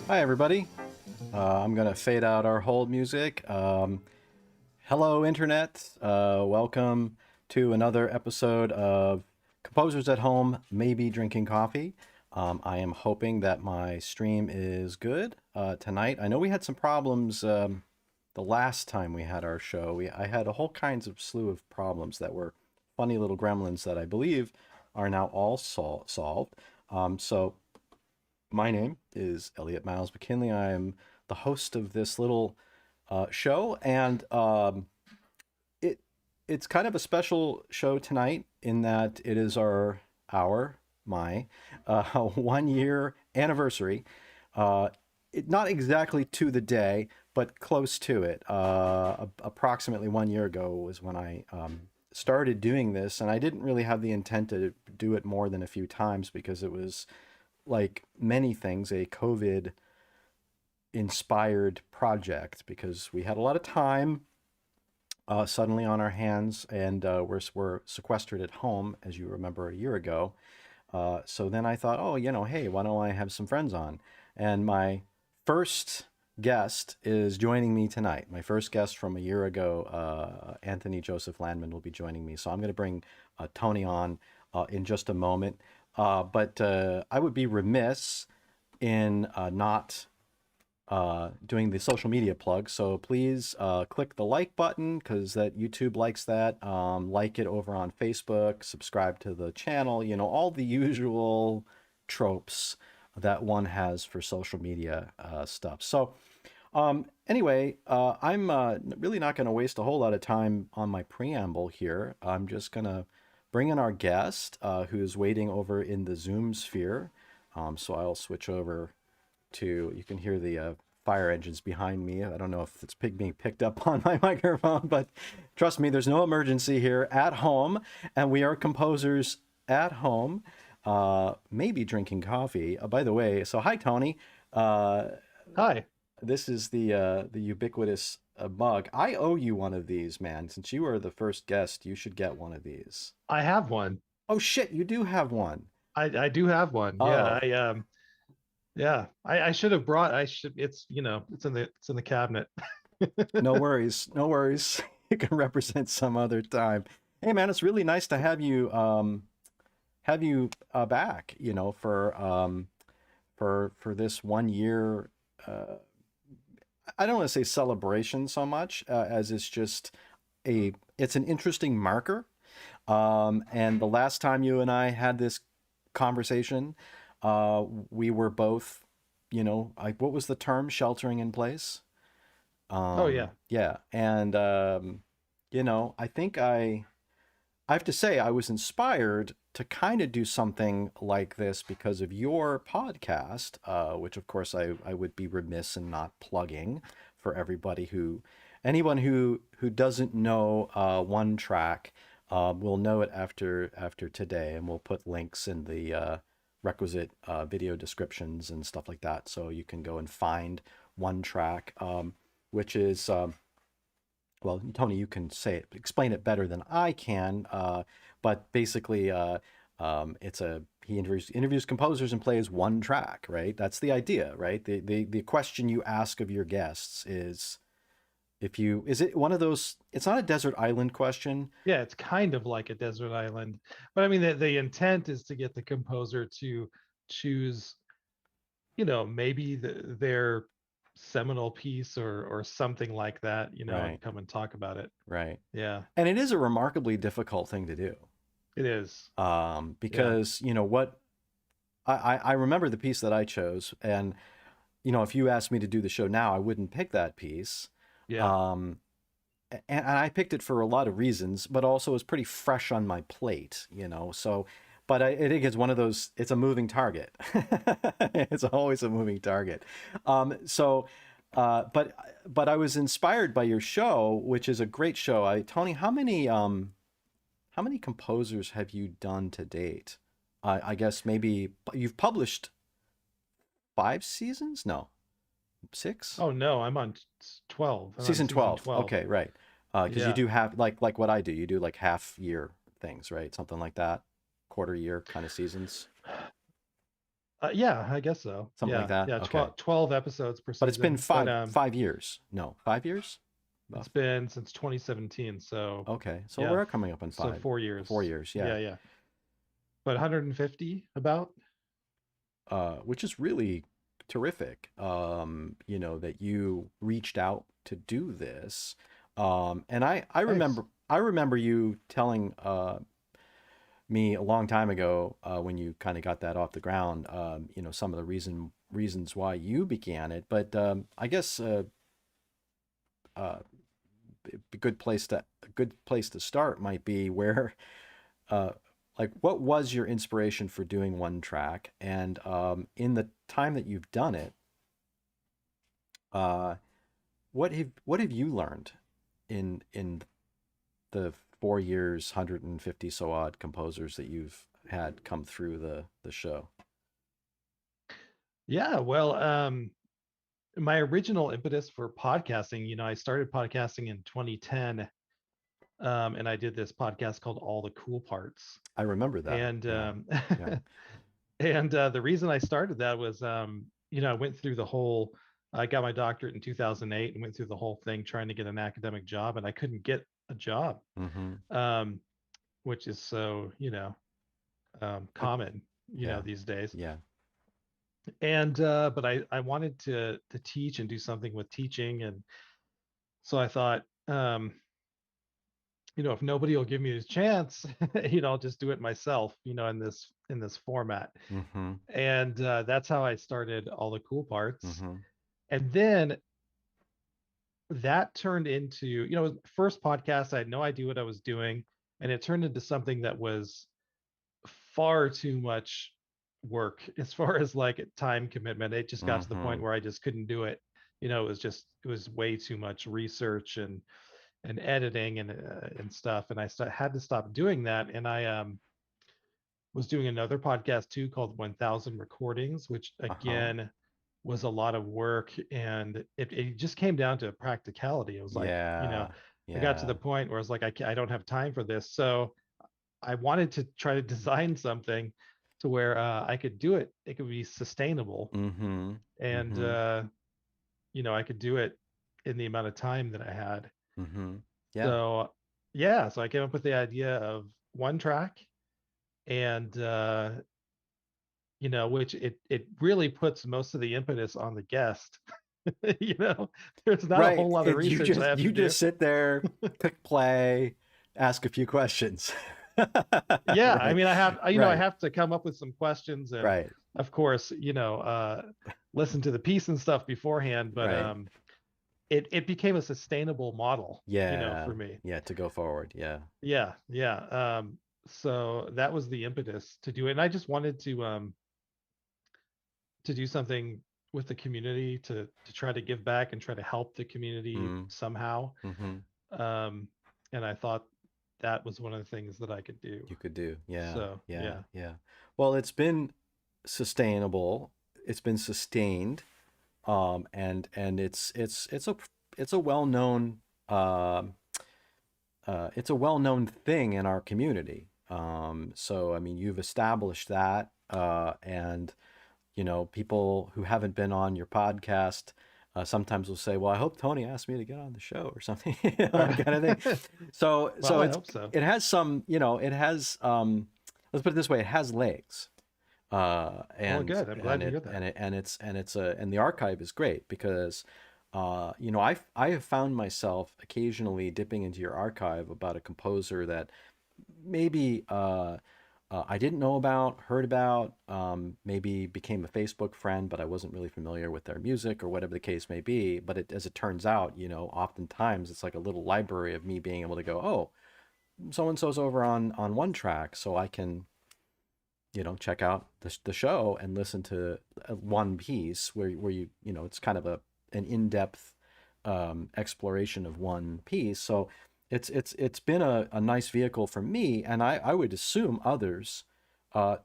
Hi, everybody. I'm going to fade out our hold music. Hello, Internet. Welcome to another episode of Composers at Home, Maybe Drinking Coffee. I am hoping that my stream is good tonight. I know we had some problems the last time we had our show. I had a whole kinds of slew of problems that were funny little gremlins that I believe are now all solved. So my name is Elliot Miles McKinley. I am the host of this little show, and it it's kind of a special show tonight in that it is my 1 year anniversary. Not exactly to the day, but close to it. Approximately 1 year ago was when I started doing this, and I didn't really have the intent to do it more than a few times because it was, like many things, a COVID inspired project because we had a lot of time suddenly on our hands, and we're sequestered at home, as you remember, a year ago. So then I thought, oh, hey, why don't I have some friends on? And my first guest is joining me tonight. My first guest from a year ago, Anthony Joseph Lanman, will be joining me. So I'm going to bring Tony on in just a moment. But I would be remiss in not doing the social media plug. So please click the like button because that YouTube likes that. Like it over on Facebook, subscribe to the channel, all the usual tropes that one has for social media stuff. So anyway, I'm really not going to waste a whole lot of time on my preamble here. I'm just going to bring in our guest who's waiting over in the Zoom sphere. So I'll switch over to, you can hear the fire engines behind me. I don't know if it's being picked up on my microphone, but trust me, there's no emergency here at home, and we are composers at home, maybe drinking coffee. By the way, so hi, Tony. Hi, This is the ubiquitous mug. I owe you one of these, man. Since you are the first guest, you should get one of these. I have one. Oh shit, you do have one. I do have one. Oh, I should have brought. I should. It's in the cabinet. no worries, no worries. You can represent some other time. Hey man, it's really nice to have you back, for this 1 year I don't want to say celebration so much as it's just it's an interesting marker. And the last time you and I had this conversation, we were both, what was the term? Sheltering in place. Oh yeah. Yeah. And, I think I have to say, I was inspired to kind of do something like this because of your podcast, which of course I would be remiss in not plugging for anyone who doesn't know One Track will know it after today, and we'll put links in the requisite video descriptions and stuff like that, so you can go and find One Track, which is well, Tony, you can explain it better than I can. But basically, he interviews composers and plays one track, right? That's the idea, right? The question you ask of your guests is, is it one of those? It's not a desert island question. Yeah, it's kind of like a desert island, but I mean the intent is to get the composer to choose, maybe their seminal piece or something like that, Right, and come and talk about it. right. Yeah, And it is a remarkably difficult thing to do, it is. Yeah, because what I remember the piece that I chose, and if you asked me to do the show now, I wouldn't pick that piece. yeah. Um, and I picked it for a lot of reasons, but also it's pretty fresh on my plate, So, but I think it's one of those. It's a moving target. It's always a moving target. So, but I was inspired by your show, which is a great show. Tony, how many composers have you done to date? I guess maybe you've published 5 seasons? No, six? Oh no, I'm on 12. I'm on Season season 12. 12. Okay, right. Because you Yeah. do have like what I do. You do like half year things, right? Something like that. Quarter year kind of seasons. Yeah, I guess so. something like Yeah, that. yeah, Okay, 12 episodes per but it's been season. But 5 years. No, 5 years. it's Rough. been since 2017, so Okay, so yeah, we're coming up on so 4 years. 4 years. Yeah, Yeah, yeah. But 150 about. which is really terrific. That you reached out to do this. And I Thanks. remember you telling me a long time ago, when you kind of got that off the ground, some of the reasons why you began it. But I guess uh, a good place to start might be where, uh, like, what was your inspiration for doing one track, and in the time that you've done it, uh, what have you learned in the 4 years, 150 so odd composers that you've had come through the show? Yeah, well, my original impetus for podcasting, I started podcasting in 2010, and I did this podcast called All the Cool Parts. I remember that. And Yeah, yeah. and the reason I started that was, I went through the whole. I got my doctorate in 2008 and went through the whole thing trying to get an academic job, and I couldn't get a job, Mm-hmm. um, which is so But common, yeah, these days. yeah. And but I wanted to teach and do something with teaching, and so I thought, if nobody will give me a chance, I'll just do it myself, in this format. Mm-hmm. And that's how I started All the Cool Parts. Mm-hmm. And then that turned into, first podcast, I had no idea what I was doing, and it turned into something that was far too much work as far as like time commitment. It just got to the Mm-hmm. point where I just couldn't do it. It was way too much research and editing and stuff, and had to stop doing that. And I was doing another podcast too called 1000 Recordings, which Uh-huh. again was a lot of work, and it just came down to practicality. It was like, Yeah. I got to the Yeah. point where I was like, I don't have time for this. So I wanted to try to design something to where I could do it. It could be sustainable, Mm-hmm. and Mm-hmm. I could do it in the amount of time that I had. Mm-hmm. Yeah. So yeah, so I came up with the idea of one track, and which it really puts most of the impetus on the guest. you know, there's not a Right. whole lot of You research I just have to you do. just sit there, click play, ask a few questions. Yeah, I Right. mean, I Right. have to come up with some questions, and Right. of course, listen to the piece and stuff beforehand. But Right. it became a sustainable model, Yeah. for me. Yeah, to go forward. Yeah. Yeah, yeah. So that was the impetus to do it, and I just wanted to do something with the community, to try to give back and try to help the community Mm. somehow. Mm-hmm. Um, and I thought that was one of the things that I could do. You could do. Yeah. So Yeah. yeah. Yeah. Well, it's been sustainable. It's been sustained. And it's a well-known it's a well-known thing in our community. So I mean, you've established that, and people who haven't been on your podcast sometimes will say, "Well, I hope Tony asked me to get on the show or something," kind of thing. So Well, I it's hope so. it has some, it has, let's put it this way, it has legs, Well, good. I'm glad to hear that. and the archive is great because I have found myself occasionally dipping into your archive about a composer that maybe I didn't know about, heard about, maybe became a Facebook friend, but I wasn't really familiar with their music or whatever the case may be. But as it turns out, oftentimes it's like a little library of me being able to go, oh, so and so's over on one track, so I can check out the show and listen to one piece where it's kind of an in-depth exploration of one piece. So it's been a nice vehicle for me, and I would assume others,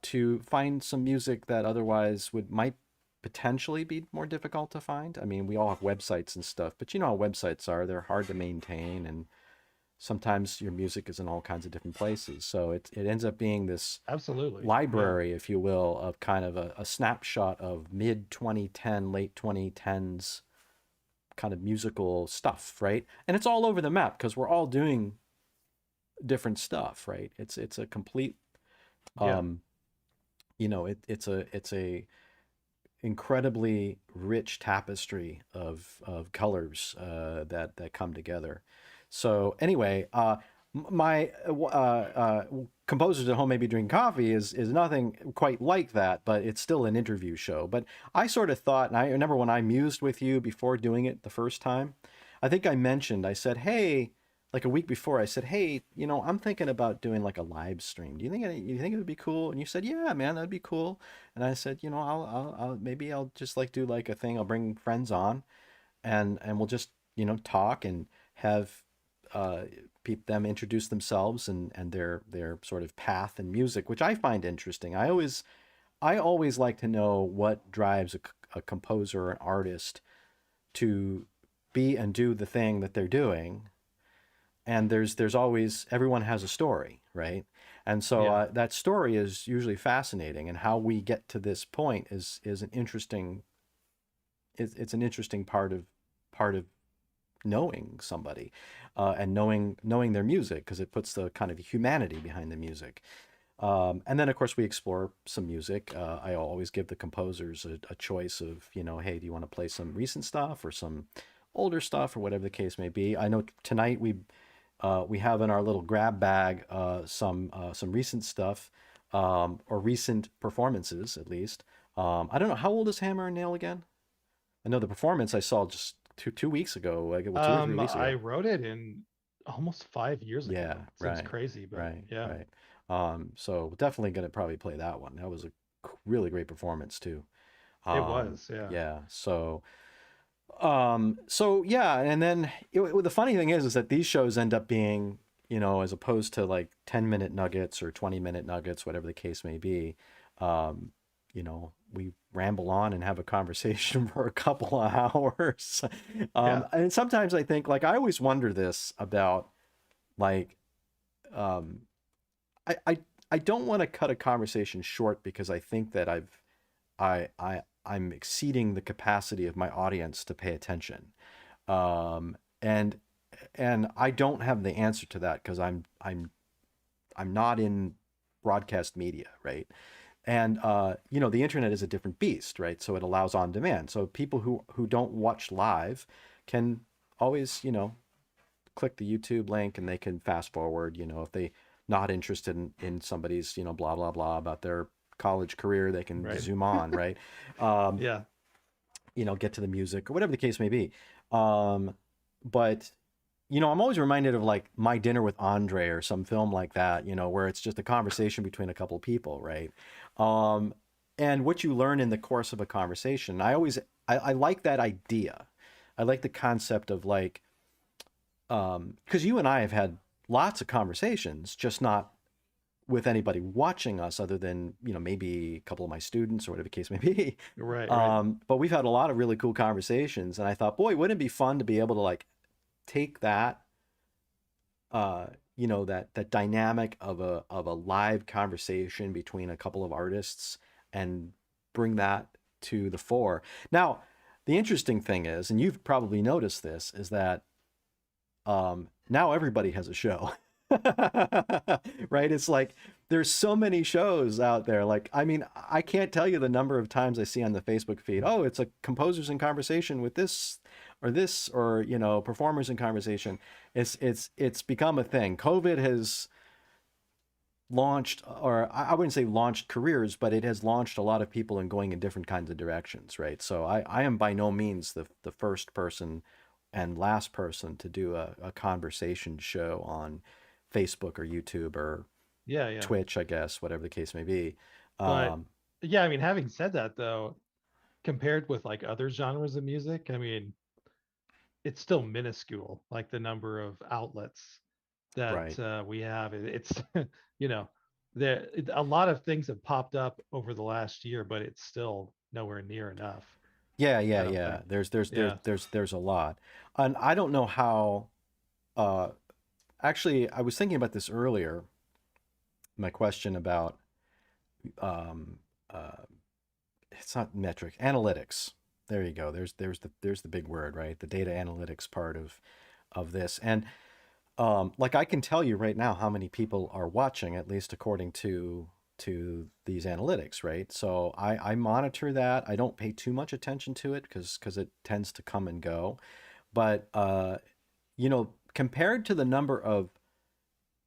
to find some music that otherwise might potentially be more difficult to find. I mean, we all have websites and stuff, but you know how websites are. They're hard to maintain, and sometimes your music is in all kinds of different places. So it ends up being this Absolutely. Yeah. library, if you will, of kind of a snapshot of mid 2010, late 2010s kind of musical stuff, right? And it's all over the map because we're all doing different stuff, right? It's a complete, Yeah. um, it's a incredibly rich tapestry of colors that come together. So anyway, my composers at home maybe drinking coffee is nothing quite like that, but it's still an interview show. But I sort of thought, and I remember when I mused with you before doing it the first time, I think I mentioned, I said, hey, like a week before, I said, hey, I'm thinking about doing like a live stream. Do you think it would be cool? And you said, yeah, man, that'd be cool. And I said, maybe I'll just like do like a thing. I'll bring friends on, and we'll just talk and have uh, them introduce themselves and their sort of path in music, which I find interesting. I always like to know what drives a composer or an artist to be and do the thing that they're doing. And there's always, everyone has a story, right? And so Yeah. that story is usually fascinating, and how we get to this point is it's an interesting part of knowing somebody, and knowing their music, because it puts the kind of humanity behind the music. And then of course we explore some music. I always give the composers a choice of, hey, do you want to play some recent stuff or some older stuff or whatever the case may be. I know tonight we have in our little grab bag some recent stuff, or recent performances at least. I don't know, how old is Hammer and Nail again? I know the performance I saw just two weeks ago, like well, 2 or 3 weeks I ago. wrote it in almost 5 years Yeah, ago. It seems right, crazy, but right, yeah, right. So definitely gonna probably play that one. That was a really great performance too. it was. Yeah. Yeah. So yeah, and then the funny thing is that these shows end up being, as opposed to like 10-minute nuggets or 20-minute nuggets, whatever the case may be, we ramble on and have a conversation for a couple of hours. Yeah. And sometimes I think, like, I always wonder this about, like, um, I, I, I don't want to cut a conversation short because I think that I'm exceeding the capacity of my audience to pay attention. And I don't have the answer to that because I'm not in broadcast media, right? And the internet is a different beast, right? So it allows on demand. So people who don't watch live can always, click the YouTube link and they can fast forward, if they not interested in somebody's, blah blah blah about their college career, they can Right. zoom on, right? Um, Yeah. get to the music or whatever the case may be. Um, but I'm always reminded of like My Dinner with Andre or some film like that, where it's just a conversation between a couple of people, right? Um, and what you learn in the course of a conversation, I like that idea. I like the concept of like, because you and I have had lots of conversations, just not with anybody watching us other than, maybe a couple of my students or whatever the case may be. Right. Right. But we've had a lot of really cool conversations, and I thought, boy, wouldn't it be fun to be able to like take that, that dynamic of a live conversation between a couple of artists and bring that to the fore. Now, the interesting thing is, and you've probably noticed this, is that now everybody has a show. Right? It's like there's so many shows out there. Like, I mean, I can't tell you the number of times I see on the Facebook feed, oh, it's a composers in conversation with this, or performers in conversation. It's become a thing. COVID has launched, or I wouldn't say launched careers, but it has launched a lot of people in going in different kinds of directions, right? So I am by no means the first person and last person to do a conversation show on Facebook or YouTube or Yeah. Yeah. Twitch, I guess, whatever the case may be. But Um, yeah, I mean, having said that though, compared with like other genres of music, I mean, it's still minuscule, like the number of outlets that right. we have. It's you know, a lot of things have popped up over the last year, but it's still nowhere near enough. Yeah, yeah, I don't yeah. think. There's Yeah. a lot, and I don't know how. Uh, actually, I was thinking about this earlier. My question about um, uh, it's not metric analytics. There you go. There's the big word, right? The data analytics part of this. And like I can tell you right now how many people are watching, at least according to these analytics, right? So I monitor that. I don't pay too much attention to it because it tends to come and go. But compared to the number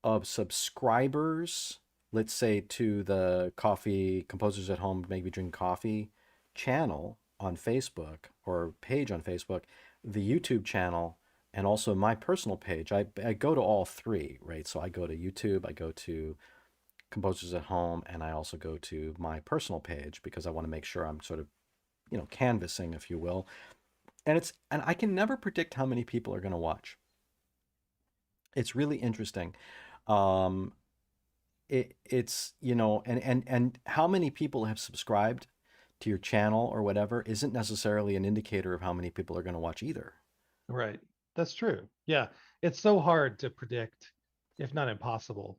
of subscribers, let's say to the Coffee Composers at Home Maybe Drink Coffee channel on Facebook or page on Facebook, the YouTube channel, and also my personal page, I go to all three, right? So I go to YouTube, I go to Composers at Home, and I also go to my personal page because I want to make sure I'm sort of, canvassing, if you will. And I can never predict how many people are going to watch. It's really interesting. Um, it's and how many people have subscribed to your channel or whatever isn't necessarily an indicator of how many people are going to watch either. Right. That's true. Yeah. It's so hard to predict, if not impossible,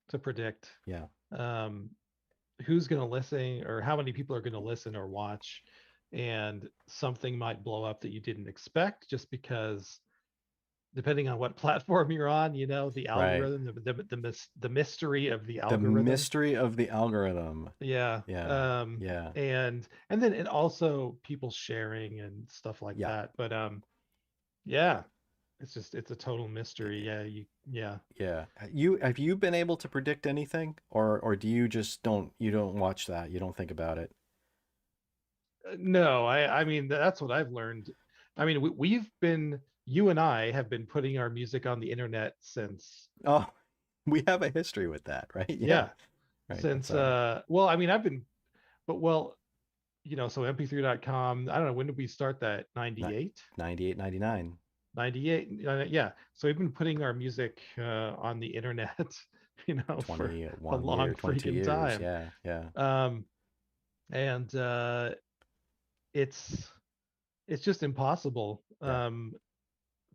to predict Yeah. um, who's going to listen or how many people are going to listen or watch. And something might blow up that you didn't expect just because, depending on what platform you're on, the Right. algorithm, the mystery of the The algorithm. mystery of the algorithm. Yeah. Yeah. Yeah. And then and also people sharing and stuff like Yeah. that. But yeah, it's a total mystery. Yeah. Yeah. Have you been able to predict anything, or do you just don't watch that? You don't think about it? No, I mean that's what I've learned. I mean you and I have been putting our music on the internet since, Oh, we have a history with that, right? Yeah. yeah, Right. That's since our well, I mean I've been, but well, so mp3.com, I don't know, when did we start that? 98? 98, 99, 98. Yeah, so we've been putting our music on the internet, for a 21 long year, 22 freaking years. time. Yeah. Yeah. um and it's it's just impossible Yeah.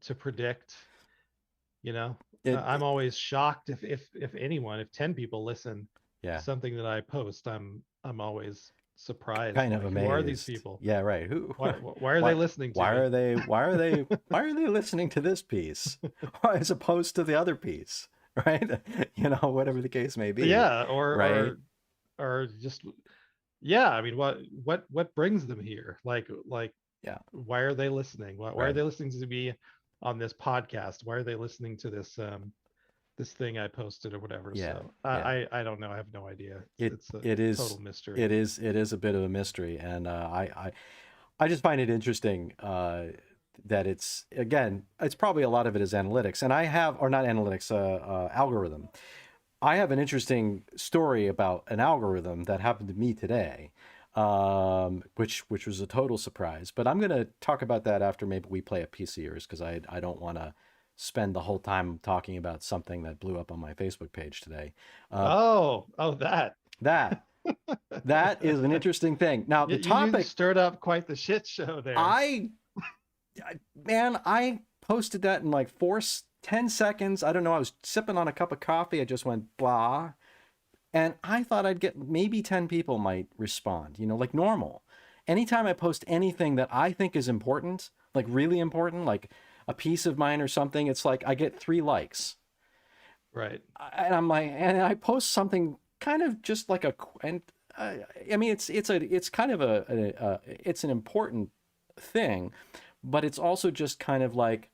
to predict. you know I'm It always shocked if anyone, if 10 people listen to yeah. something that I post. I'm always surprised, Kind of like, who are these amazed. people? Yeah, right. Who Why are they why listening to why me? are they why are they why are they listening to this piece as opposed to the other piece, right? Whatever the case may be, Yeah, right? or just, yeah, I mean, what brings them here? Like Yeah, why are they listening? Why are right. they listening to me on this podcast? Why are they listening to this thing I posted or whatever? Yeah, So yeah. I don't know. I have no idea. It It's a it total is mystery. it is a bit of a mystery, and I just find it interesting that it's probably a lot of it is analytics, and I have or not analytics, algorithm. I have an interesting story about an algorithm that happened to me today, which was a total surprise. But I'm going to talk about that after maybe we play a piece of yours because I don't want to spend the whole time talking about something that blew up on my Facebook page today. Uh, Oh, that. that that is an interesting thing. Now the You topic stirred up quite the shit show there. I man, I posted that in like 10 seconds. I don't know. I was sipping on a cup of coffee. I just went blah. And I thought I'd get maybe 10 people might respond, like normal. Anytime I post anything that I think is important, like really important, like a piece of mine or something, it's like I get 3 likes. Right. And I'm like, and I post something kind of just like and I mean, it's kind of it's an important thing, but it's also just kind of like,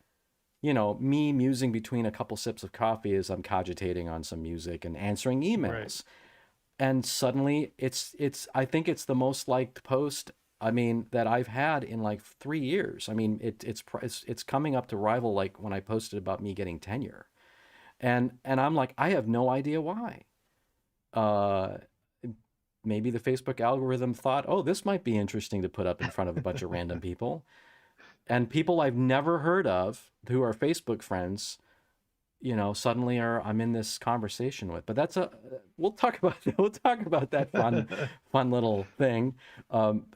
me musing between a couple sips of coffee as I'm cogitating on some music and answering Right. emails. And suddenly it's I think it's the most liked post, I mean, that I've had in like 3 years. I mean, it's coming up to rival like when I posted about me getting tenure. And I'm like, I have no idea why. Uh, Maybe the Facebook algorithm thought, oh, this might be interesting to put up in front of a bunch of random people. And people I've never heard of who are Facebook friends, suddenly I'm in this conversation with. But we'll talk about that fun little thing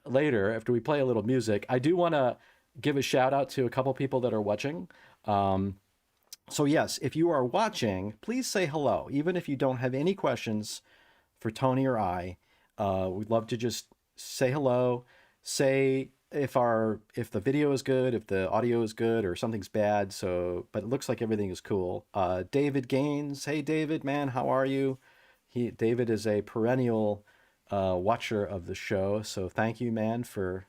later after we play a little music. I do want to give a shout out to a couple people that are watching. Um, So yes, if you are watching, please say hello, even if you don't have any questions for Tony or I. We'd love to just say hello, say if the video is good, if the audio is good, or something's bad. So, but it looks like everything is cool. David Gaines, hey David, man, how are you? David is a perennial watcher of the show, so thank you, man, for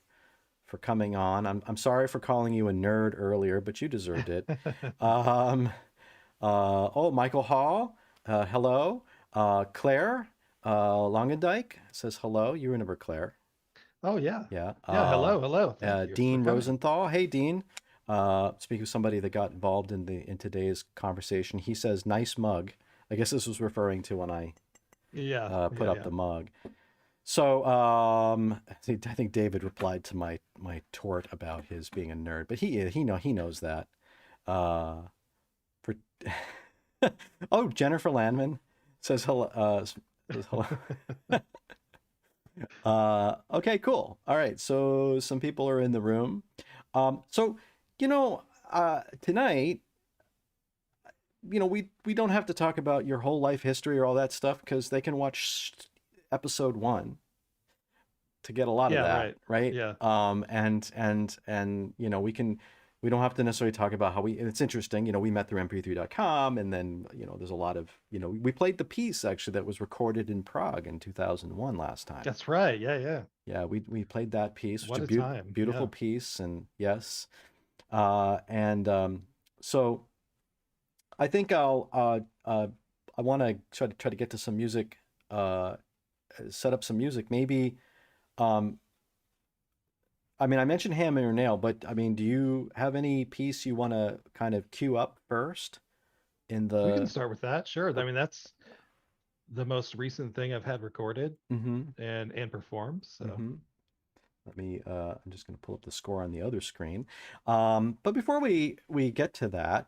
coming on. I'm sorry for calling you a nerd earlier, but you deserved it. Um, oh, Michael Hall, hello. Claire Longendijk says hello. You remember Claire? Oh yeah. Yeah. Yeah. Hello. Hello. Thank you for Dean coming. Rosenthal. Hey, Dean. Speaking of somebody that got involved in today's conversation, he says nice mug. I guess this was referring to when I Yeah. put Yeah. up Yeah. the mug. So I think David replied to my tort about his being a nerd, but he knows that. Uh, for oh, Jennifer Landman says hello. Says hello. Okay, cool. All right, so some people are in the room. So tonight, we don't have to talk about your whole life history or all that stuff because they can watch episode 1 to get a lot of Yeah. that, Right. right? Yeah. And we don't have to necessarily talk about how it's interesting, we met through mp3.com, and then, there's a lot of, we played the piece actually that was recorded in Prague in 2001 last time. That's right. Yeah. Yeah. Yeah, we played that piece, which What is a a time. beautiful Yeah. piece, and yes. And so I think I want to try to get to some music, uh, set up some music. Maybe, um, I mean, I mentioned Hammer and Nail, but I mean, do you have any piece you want to kind of cue up first in We can the? start with that. Sure. I Oh, mean, that's the most recent thing I've had recorded mm-hmm, and performed. So mm-hmm. Let me. I'm just going to pull up the score on the other screen. But before we get to that,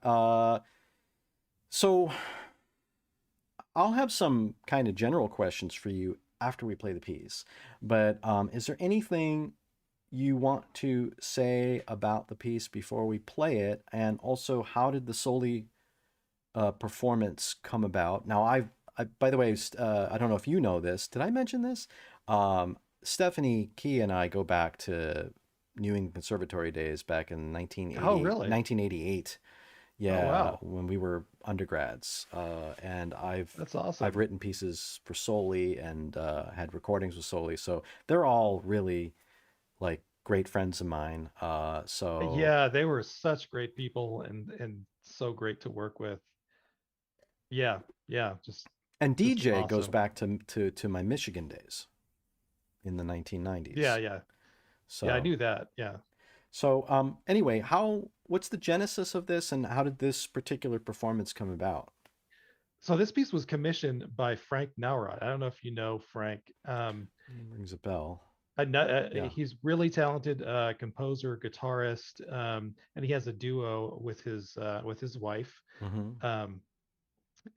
so I'll have some kind of general questions for you after we play the piece. But is there anything you want to say about the piece before we play it? And also, how did the Soli performance come about? Now, by the way, I don't know if you know this. Did I mention this? Stephanie Key and I go back to New England Conservatory days back in oh 1988, really? 1988. Oh Yeah, wow. when we were undergrads, and That's I've awesome. written pieces for Soli and had recordings with Soli, so they're all really like great friends of mine. So Yeah, they were such great people and so great to work with. Yeah. Yeah, and just DJ goes awesome. back to my Michigan days in the Yeah, 1990s. yeah. Yeah, I So knew that. Yeah. anyway, what's the genesis of this, and how did this particular performance come about? So this piece was commissioned by Frank Naurot. I don't know if you know Frank. Rings a bell. Yeah. He's really talented composer, guitarist, and he has a duo with his wife, Mm-hmm. um,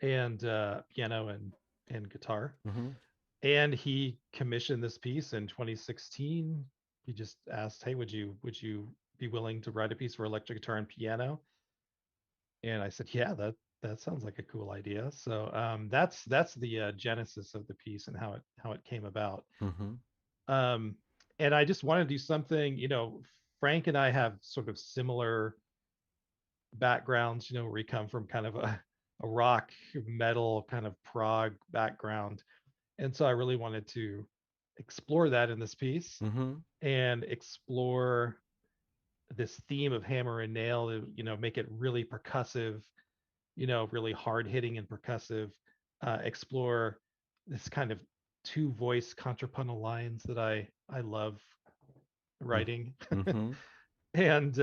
and piano and guitar. Mm-hmm. And he commissioned this piece in 2016. He just asked, "Hey, would you be willing to write a piece for electric guitar and piano?" And I said, "Yeah, that sounds like a cool idea." So that's the genesis of the piece and how it came about. Mm-hmm. Um, and I just want to do something. Frank and I have sort of similar backgrounds. Where we come from kind of a rock metal kind of prog background, and so I really wanted to explore that in this piece Mm-hmm. and explore this theme of hammer and nail. Make it really percussive, really hard hitting and percussive. Explore this kind of two voice contrapuntal lines that I love writing, Mm-hmm. and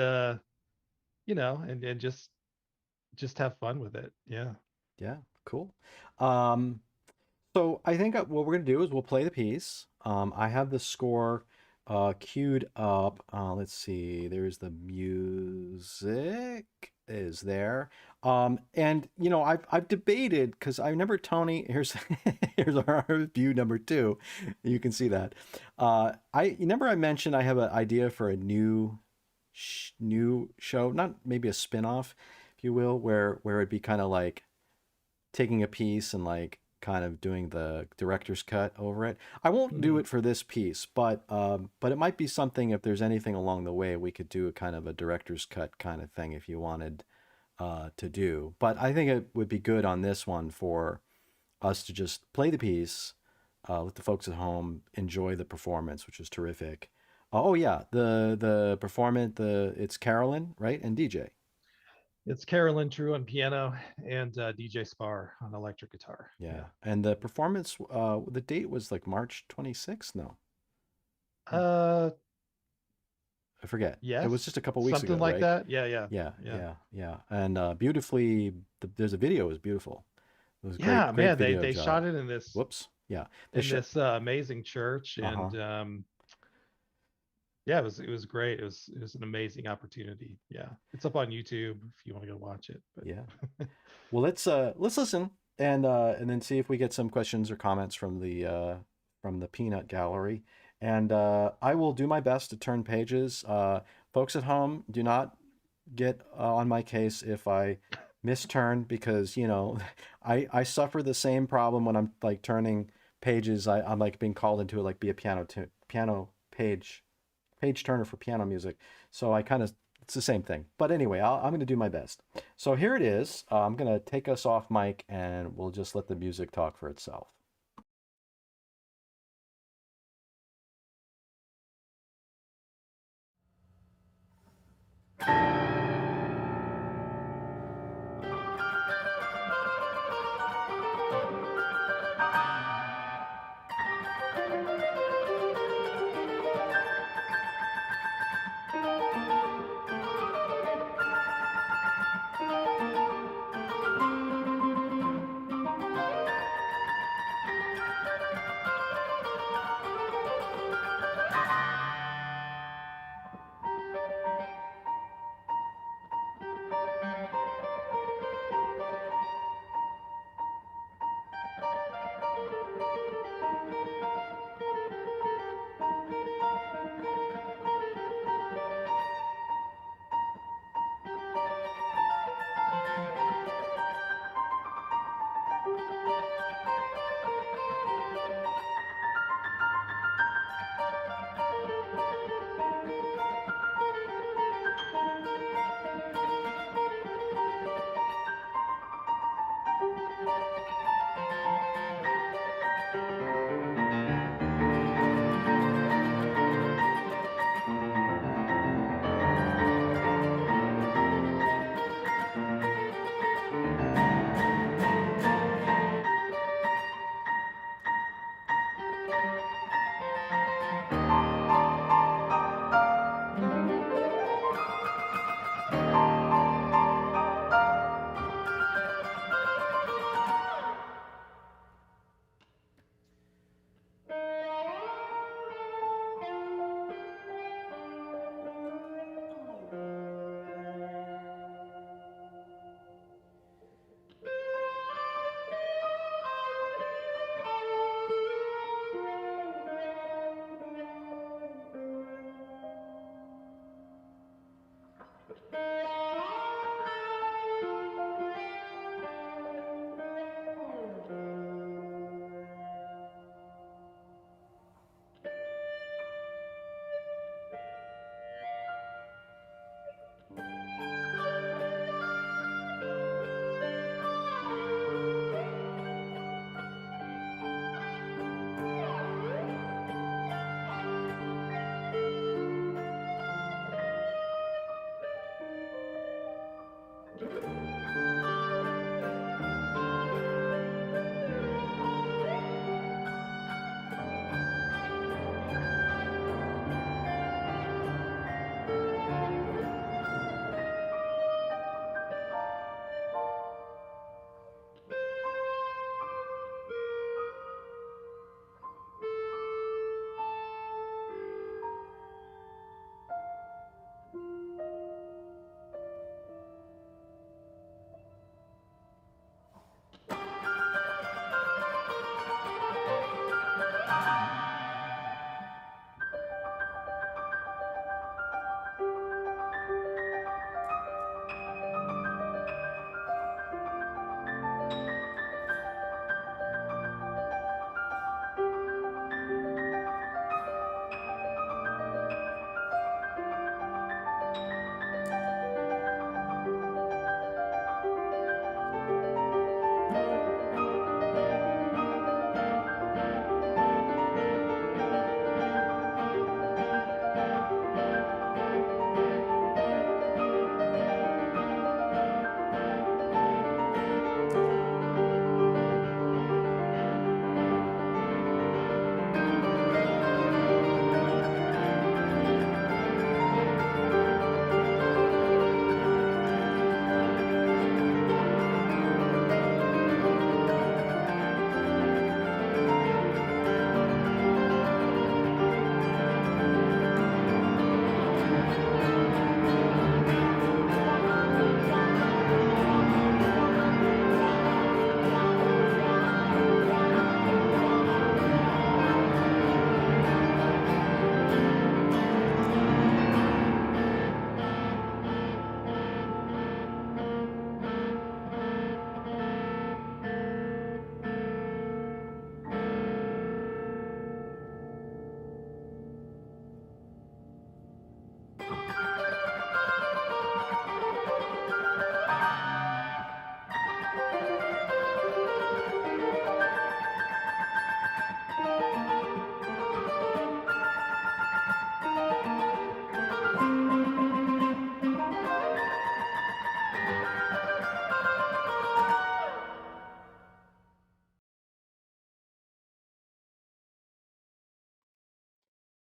and just have fun with it. Yeah. Yeah, cool. Um, so I think what we're gonna do is we'll play the piece. I have the score queued up. Let's see. There's the music is there. And I've debated because I remember Tony. Here's here's our review number 2. You can see that. I remember I mentioned I have an idea for a new show, not maybe a spin-off. if you will, where it'd be kind of like taking a piece and like kind of doing the director's cut over it. I won't do Hmm. it for this piece, but it might be something if there's anything along the way we could do a kind of a director's cut kind of thing if you wanted to do. But I think it would be good on this one for us to just play the piece, let the folks at home enjoy the performance, which is terrific. Oh yeah, the performance, the it's Carolyn, right, and DJ. It's Carolyn True on piano and DJ Spar on electric guitar. Yeah, Yeah. and the performance, the date was like March 26th. No, Uh, I forget. It was yes, just a couple weeks something ago, like right? that. Yeah, yeah, Yeah, yeah, yeah, yeah. And beautifully, there's a video. It was beautiful. It was a great, yeah. great Man, they video they job. shot it in this Whoops. Yeah, they in shot. this amazing church, Uh-huh. and yeah, it was great. It was an amazing opportunity. Yeah, it's up on YouTube if you want to go watch it. Yeah. Well, let's listen and then see if we get some questions or comments from the peanut gallery. And I will do my best to turn pages. Folks at home, do not get on my case if I misturn because I suffer the same problem when I'm like turning pages. I'm like being called into it like be a piano page turner for piano music. So I kind of it's the same thing. But anyway, I'm going to do my best. So here it is. I'm going to take us off mic and we'll just let the music talk for itself.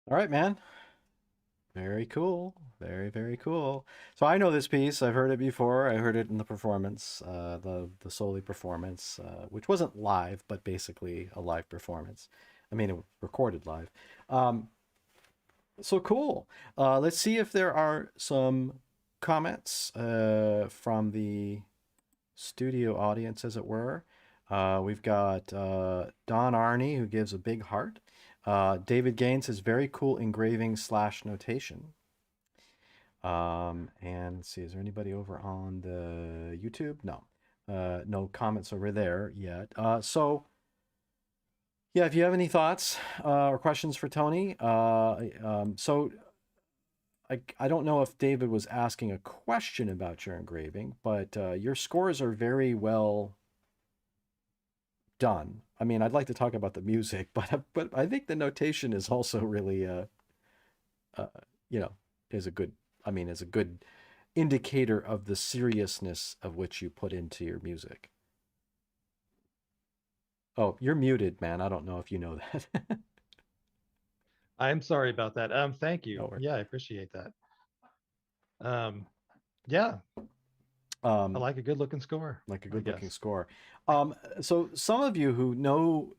All right, man. Very cool. Very, very cool. So I know this piece. I've heard it before. I heard it in the performance, the Soli performance, which wasn't live, but basically a live performance. I mean, it recorded live. Um, so cool. Let's see if there are some comments from the studio audience, as it were. We've got Don Arney, who gives a big heart. David Gaines says, very cool engraving slash notation. And let's see, is there anybody over on the YouTube? No. No comments over there yet. So yeah, if you have any thoughts or questions for Tony, so I don't know if David was asking a question about your engraving, but your scores are very well done. I mean, I'd like to talk about the music, but I think the notation is also really uh you know is a good is a good indicator of the seriousness of which you put into your music. Oh, you're muted, man. I don't know if you know that. I'm sorry about that. Thank you. No worries. Yeah, I appreciate that. Um, yeah, I Um, like a good looking score, like a I good looking guess. score. So some of you who know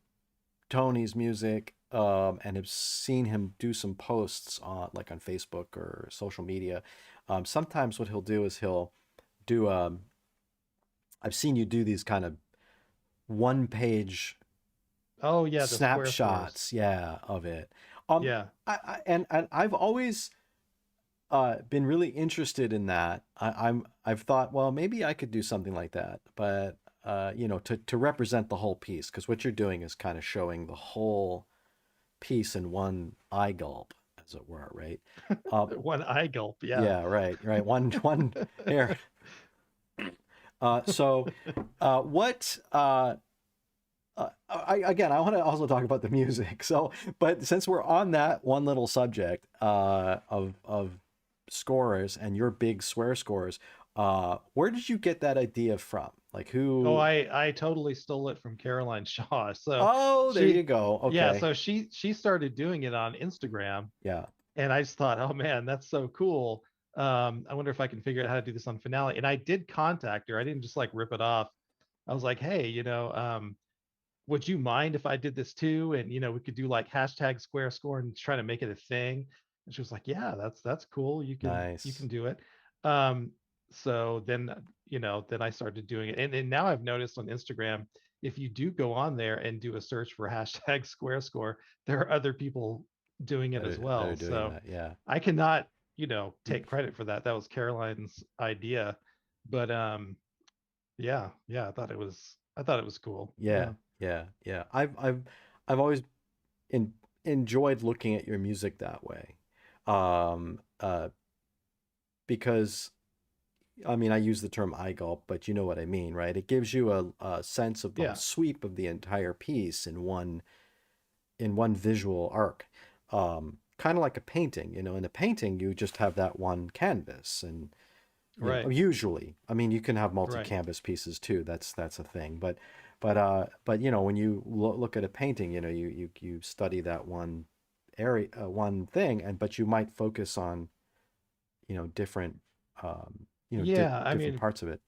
Tony's music and have seen him do some posts on like on Facebook or social media, sometimes what he'll do is he'll do I've seen you do these kind of one page Oh yeah, the square scores. snapshots, yeah, of it. Um, Yeah. and I've always been really interested in that. I've thought, well, maybe I could do something like that, but to represent the whole piece, because what you're doing is kind of showing the whole piece in one eye gulp, as it were, right? Uh, One eye gulp. Yeah. yeah, right, right. One here. So, what again, I want to also talk about the music. So, but since we're on that one little subject of scorers and your big swear scores, where did you get that idea from? Like Oh, who? I totally stole it from Caroline Shaw. So Oh, there you she, go. yeah, Okay. so she started doing it on Instagram, Yeah. and I just thought, oh man, that's so cool. I wonder if I can figure out how to do this on Finale. And I did contact her. I didn't just like rip it off. I was like, hey, would you mind if I did this too? And we could do like hashtag square score and try to make it a thing. And she was like, yeah, that's cool. You can Nice. do it. Um, so then then I started doing it. And now I've noticed on Instagram, if you do go on there and do a search for hashtag square score, there are other people doing it as That are well. doing So that. Yeah. I cannot, take credit for that. That was Caroline's idea. But I thought it was cool. Yeah. Yeah. Yeah. Yeah. I've always in, enjoyed looking at your music that way. Um, uh, because I mean, I use the term eye gulp, but you know what I mean, right? It gives you a sense of the Yeah. sweep of the entire piece in one visual arc. Kind of like a painting, in a painting you just have that one canvas, and Right. usually, I mean, you can have Right. multi-canvas pieces too. That's a thing, but when you look at a painting, you study that one area, one thing, and but you might focus on different Yeah, I different mean, parts of it.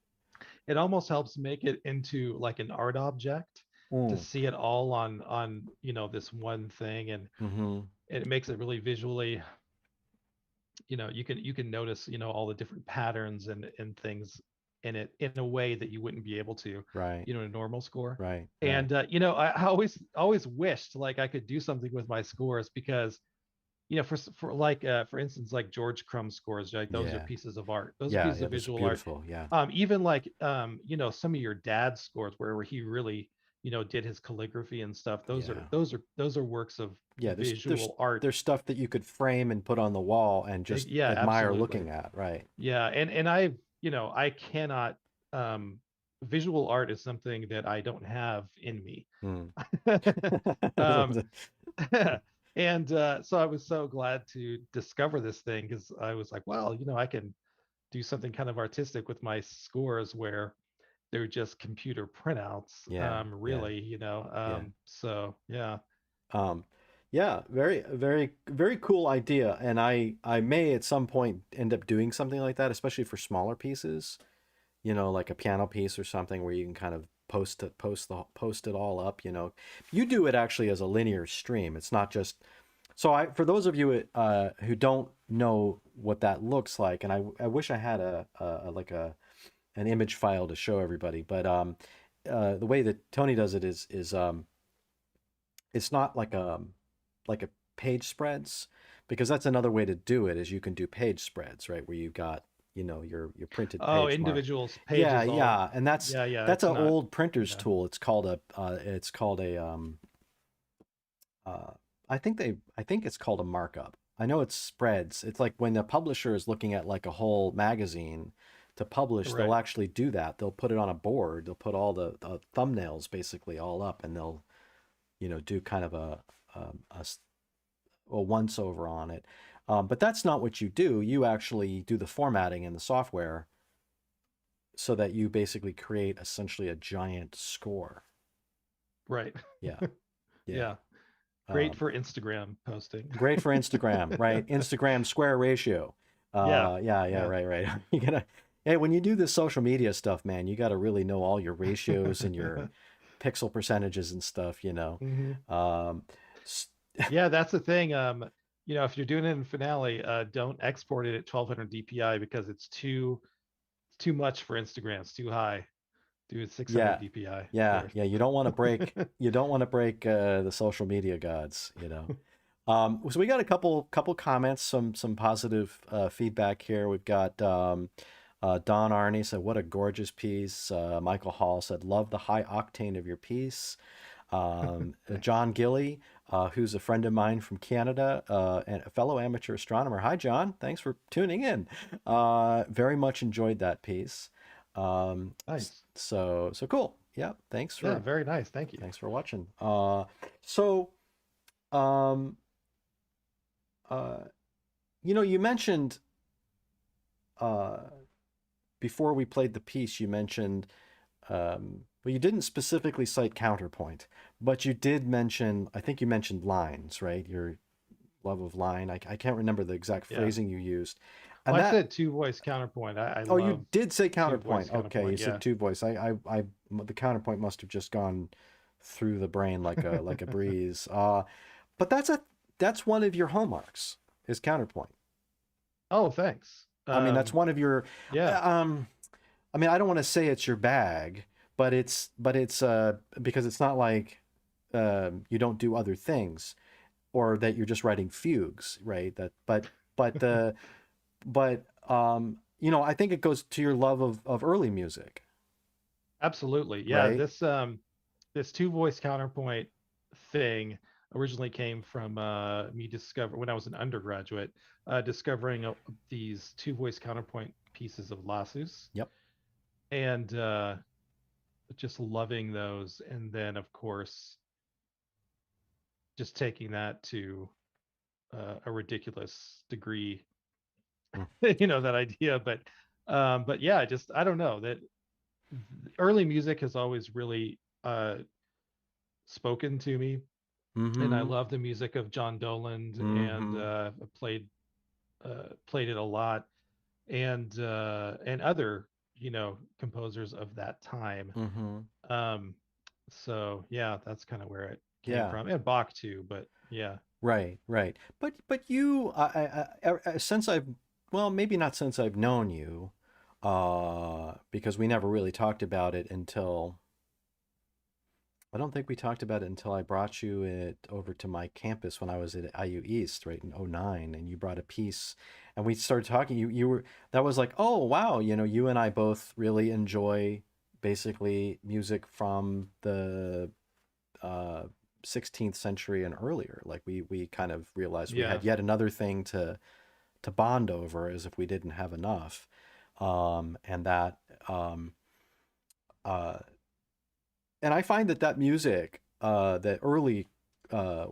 it almost helps make it into like an art object to Mm. see it all on this one thing, and Mm-hmm. it makes it really visually, you can notice, all the different patterns and things in it in a way that you wouldn't be able to, Right. in a normal score. Right. Right. And I always wished like I could do something with my scores because for instance, like George Crumb scores, like those are Yeah. pieces of art. Those are Yeah. pieces Yeah. of Those are visual art. beautiful. Yeah. Even like some of your dad's scores where he really did his calligraphy and stuff. Those are Yeah. those are those are works of Yeah. visual art. There's stuff that you could frame and put on the wall and just Yeah, admire looking absolutely. at. Right. Yeah, and I cannot. Visual art is something that I don't have in me. Mm. um, and so I was so glad to discover this thing because I was like, well, I can do something kind of artistic with my scores where they're just computer printouts, Yeah. Yeah. really. Yeah. So yeah. Um, Yeah, very cool idea. And I may at some point end up doing something like that, especially for smaller pieces, like a piano piece or something where you can kind of post it all up, You do it actually as a linear stream. It's not just so for those of you who don't know what that looks like, and I wish I had like an image file to show everybody, but the way that Tony does it is it's not like a page spreads, because that's another way to do it is you can do page spreads, right, where you've got your printed Oh, page mark. individuals, Yeah, pages, all. yeah, and that's Yeah, yeah. that's It's an not. old printer's Yeah. tool. It's called a uh I think it's called a markup. I know it's spreads. It's like when the publisher is looking at like a whole magazine to publish, they'll Right. actually do that. They'll put it on a board. They'll put all the thumbnails basically all up, and they'll do kind of a once over on it. But that's not what you do. You actually do the formatting in the software so that you basically create essentially a giant score. Right. Yeah, yeah. Yeah. Great Um, for Instagram posting. Great for Instagram, right? Instagram square ratio. Yeah. Yeah, yeah, Yeah. right, right. You gotta, hey, when you do this social media stuff, man, you gotta really know all your ratios and your pixel percentages and stuff. hmm Um, s- Yeah, that's the thing. If you're doing it in Finale, don't export it at 1200 DPI because it's too much for Instagram. It's too high. Do it 600 yeah, DPI yeah, or yeah. You don't want to break the social media gods. So we got a couple comments, some positive feedback here. We've got Don Arney said, "What a gorgeous piece." Michael Hall said, "Love the high octane of your piece." Thanks. John Gilly, who's a friend of mine from Canada and a fellow amateur astronomer. Hi, John. Thanks for tuning in. Very much enjoyed that piece. Nice. So cool. Yeah. Yeah, very nice. Thank you. Thanks for watching. So um, uh, you mentioned uh, before we played the piece, you mentioned, well, you didn't specifically cite counterpoint, but you did mention, I think you mentioned lines, right? Your love of line. I can't remember the exact Yeah. phrasing you used. Well, And I that, said two voice counterpoint. I oh, you love did say two voice counterpoint. Okay, you counterpoint. said Yeah. two voice. The counterpoint must have just gone through the brain like a breeze. But that's one of your hallmarks is counterpoint. Oh, thanks. I mean, that's one of your Yeah. um I mean, I don't want to say it's your bag, but it's because it's not like you don't do other things or that you're just writing fugues, right? But the but I think it goes to your love of early music, Absolutely. Yeah. right? This two voice counterpoint thing originally came from me discover when I was an undergraduate, discovering these two voice counterpoint pieces of Lassus Yep. and just loving those. And then, of course, just taking that to a ridiculous degree, Mm. that idea. But yeah, just I don't know that early music has always really spoken to me, and I Mm-hmm. love the music of John Doland, and Mm-hmm. played it a lot, and other composers of that time. Mm-hmm. Um, so yeah, that's kind of where it came Yeah. from, and Bach too. But yeah, Right, right. But you, since I've, well, maybe not since I've known you, because we never really talked about it until, I don't think we talked about it until I brought you it over to my campus when I was at IU East, right, in '09, and you brought a piece, and we started talking. You were, that was like, oh wow, you and I both really enjoy basically music from the uh, 16th century and earlier. Like we kind of realized we yeah, had yet another thing to bond over, as if we didn't have enough, and that um, uh, and I find that music, that early uh,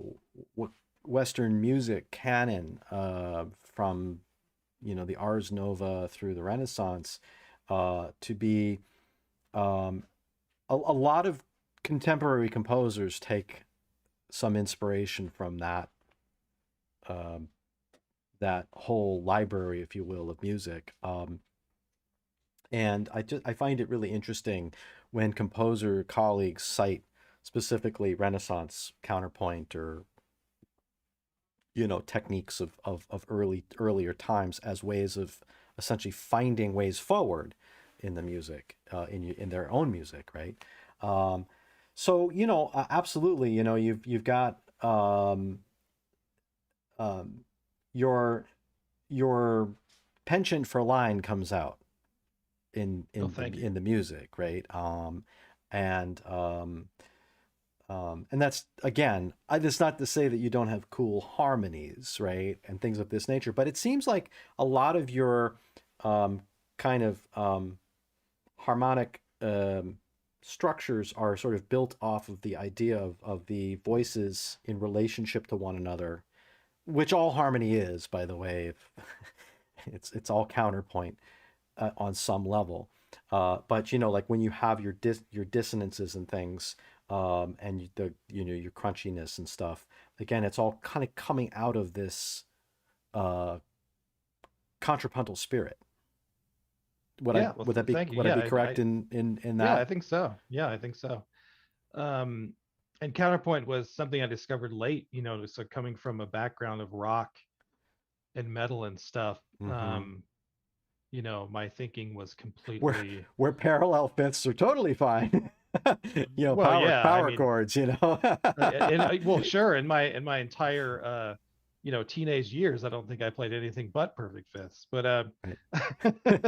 Western music canon, from the Ars Nova through the Renaissance, to be um, a lot of contemporary composers take some inspiration from um, that whole library, if you will, of music. And I find it really interesting when composer colleagues cite specifically Renaissance counterpoint or techniques of earlier times as ways of essentially finding ways forward in the music, in their own music, right? Um, so absolutely, you've got um, your your penchant for line comes out Oh, thank you. in the music, right? And and that's again, it's not to say that you don't have cool harmonies, right, and things of this nature, but it seems like a lot of your um, kind of harmonic structures are sort of built off of the idea of the voices in relationship to one another, which all harmony is, by the way. It's all counterpoint on some level. But like when you have your dissonances and things, and your crunchiness and stuff, again, it's all kind of coming out of this uh, contrapuntal spirit. Yeah, well, thank you. Would I Yeah, be correct in yeah, that? I think so. Yeah, I think so. Um, and counterpoint was something I discovered late, so coming from a background of rock and metal and stuff, Mm-hmm. my thinking was Where completely, where parallel fifths are totally fine. well, yeah, I Power mean, chords. well, sure, in my entire teenage years, I don't think I played anything but perfect fifths, but Right.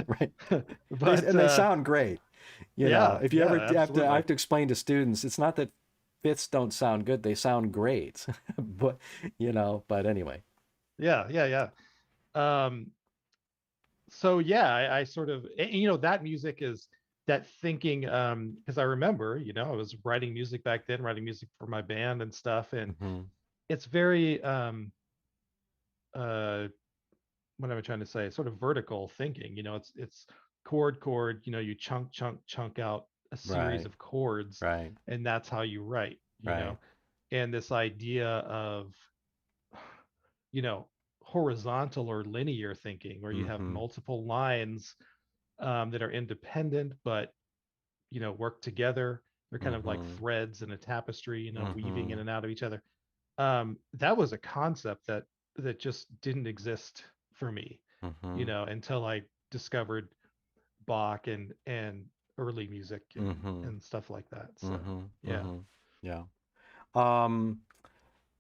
Right. but They sound great. yeah, If you yeah, ever I absolutely. have to explain to students, it's not that fifths don't sound good, they sound great. But but anyway. Yeah, yeah, yeah. Um, so yeah, I sort of, that music is that thinking, because I remember, I was writing music back then, writing music for my band and stuff, and Hmm. it's very uh what am I trying to say? Sort of vertical thinking. It's chord, you chunk out a series Right. of chords, Right. and that's how you write, Right. and this idea of, you know, horizontal or linear thinking where you have Hmm. multiple lines that are independent but work together. They're kind of like Hmm. threads in a tapestry, weaving in Hmm. and out of each other. That was a concept that just didn't exist for me, Hmm. until I discovered Bach and early music and Hmm. and stuff like that. So Hmm. yeah. Hmm. Yeah. Um,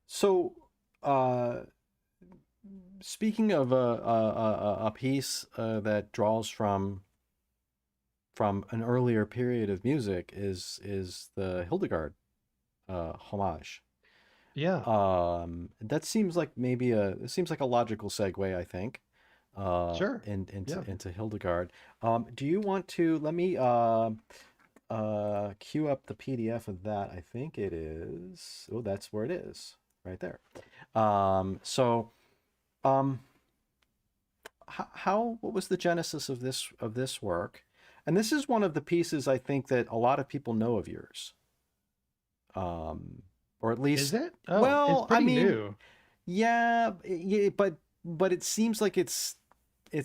so uh speaking of a piece that draws from an earlier period of music is the Hildegard homage. Yeah, That seems like maybe it seems like a logical segue, I think, sure. into Yeah. Hildegard. Do you want to let me queue up the PDF of that? I think it is. Oh, that's where it is, right there. So um, what was the genesis of this work? And this is one of the pieces I think that a lot of people know of yours. Um, or at Is least, it? Oh, it's well, I pretty mean, new. yeah, but it seems like it's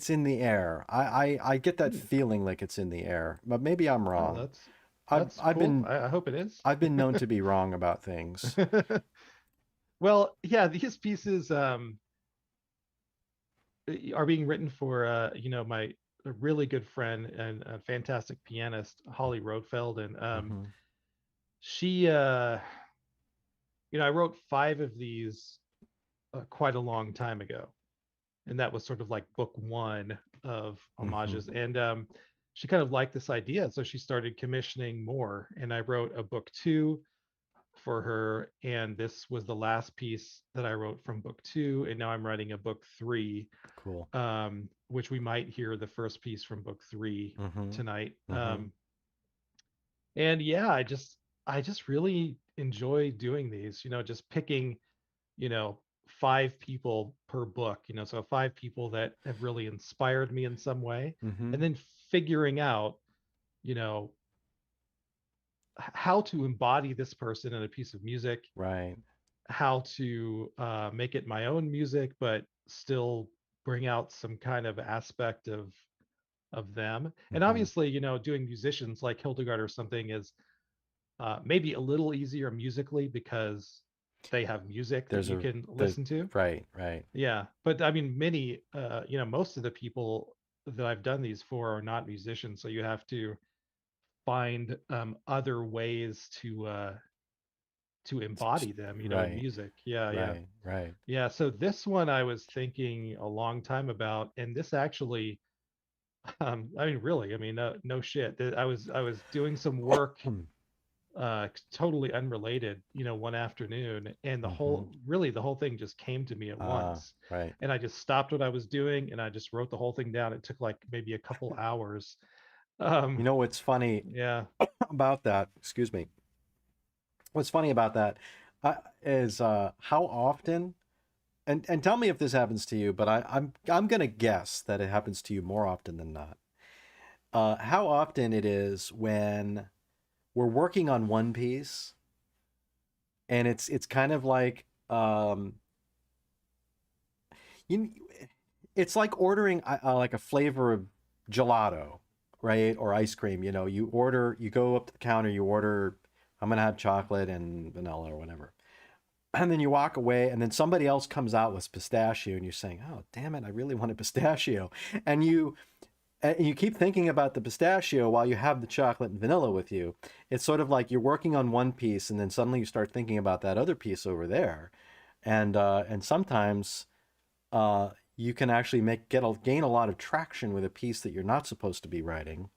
in the air. I get that Hmm. feeling like it's in the air, but maybe I'm Oh, wrong. that's cool. I hope it is. I've been known to be wrong about things. Well, yeah, these pieces are being written for my a really good friend and a fantastic pianist, Holly Rothfeld, and Hmm. she I wrote 5 of these quite a long time ago, and that was sort of like book 1 of Hmm. homages, and she kind of liked this idea, so she started commissioning more, and I wrote a book 2 for her, and this was the last piece that I wrote from book 2, and now I'm writing a book 3, Cool. which we might hear the first piece from book 3 Hmm. tonight. Hmm. And yeah, I just really enjoy doing these, just picking, you know 5 people per book, so 5 people that have really inspired me in some way, Hmm. and then figuring out, you know how to embody this person in a piece of music, Right. how to make it my own music, but still bring out some kind of aspect of them. And Hmm. obviously, doing musicians like Hildegard or something is maybe a little easier musically because they have music that There's you a can the listen to. right, right. Yeah, but I mean, most of the people that I've done these for are not musicians, so you have to find other ways to embody them, in Right, music. Yeah, yeah, right, right. yeah. So this one I was thinking a long time about, and this actually, I mean, really, I mean, no shit. I was doing some work totally unrelated, one afternoon, and Mm-hmm. the whole thing just came to me at Ah, once. right. And I just stopped what I was doing and I just wrote the whole thing down. It took like maybe a couple hours. You Um, know what's funny yeah. about that? Excuse me. What's funny about that is how often, and tell me if this happens to you, but I'm gonna guess that it happens to you more often than not. How often it is when we're working on one piece, and it's kind of like you it's like ordering like a flavor of gelato, right? Or ice cream. You go up to the counter, you order, I'm gonna have chocolate and vanilla or whatever. And then you walk away, and then somebody else comes out with pistachio, and you're saying, "Oh, damn it, I really wanted pistachio." And you keep thinking about the pistachio while you have the chocolate and vanilla with you. It's sort of like you're working on one piece, and then suddenly you start thinking about that other piece over there, and sometimes you can actually gain a lot of traction with a piece that you're not supposed to be writing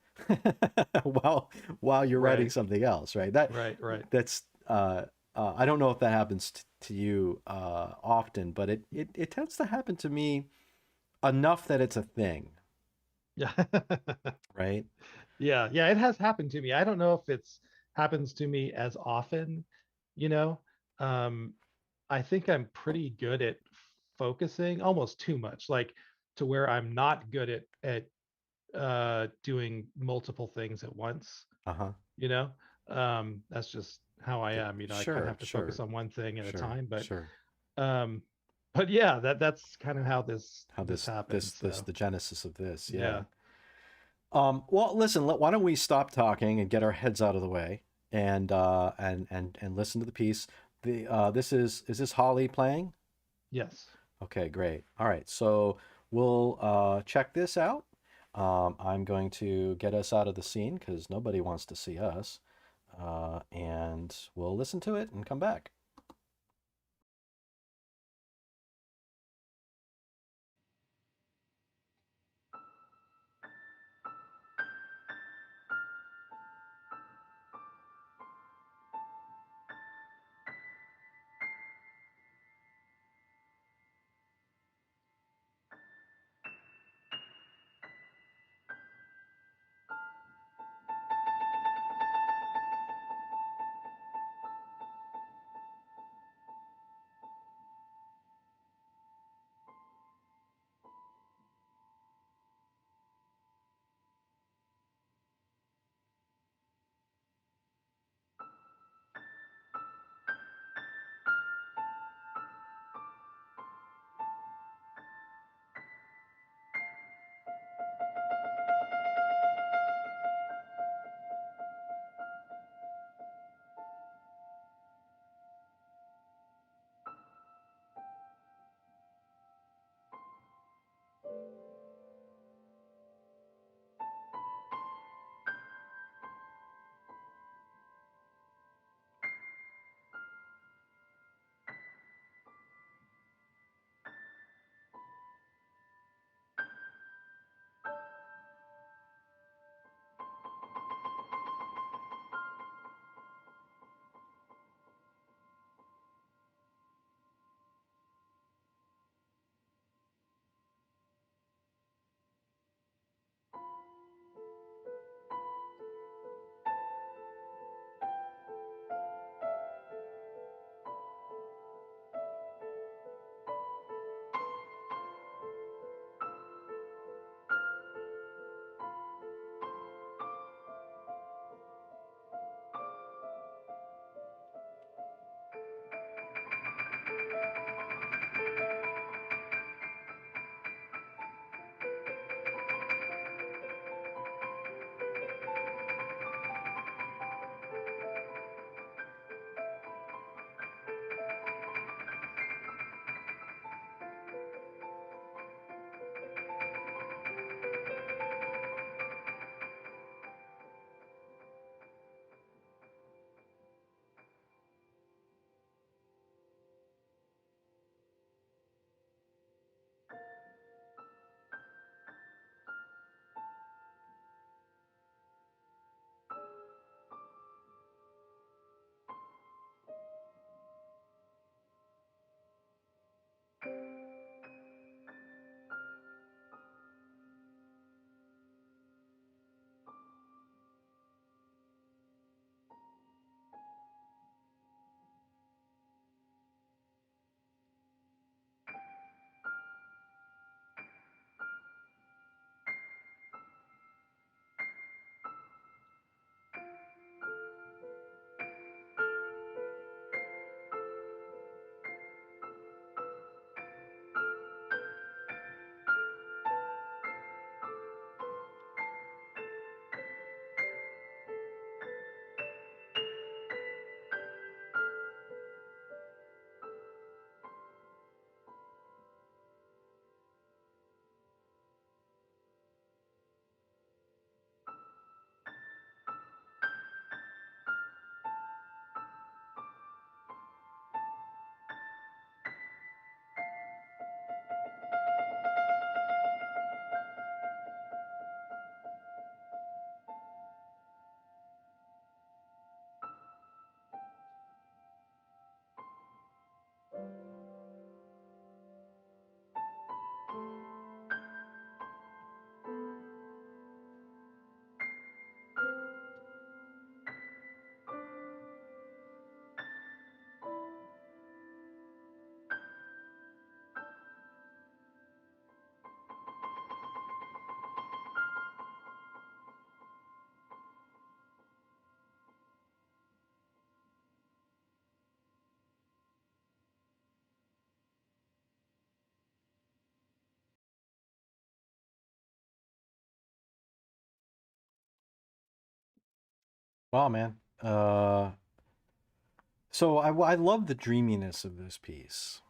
while while you're writing Right. something else, right? Right. Right. That's I don't know if that happens to you often, but it tends to happen to me enough that it's a thing, Yeah. right? Yeah. Yeah. It has happened to me. I don't know if it's happens to me as often, you know. Um, I think I'm pretty good at focusing almost too much, like to where I'm not good at doing multiple things at once, Uh-huh. you know. That's just how I am, I kind of Sure, have to focus sure, on one thing at a sure, time, sure. um but yeah, that's kind of how How this happened. So the genesis of this, yeah. yeah. Well, listen, why don't we stop talking and get our heads out of the way and listen to the piece. This is this Holly playing? Yes. Okay, great. All right, so we'll check this out. I'm going to get us out of the scene because nobody wants to see us, and we'll listen to it and come back. Wow, man. So I love the dreaminess of this piece.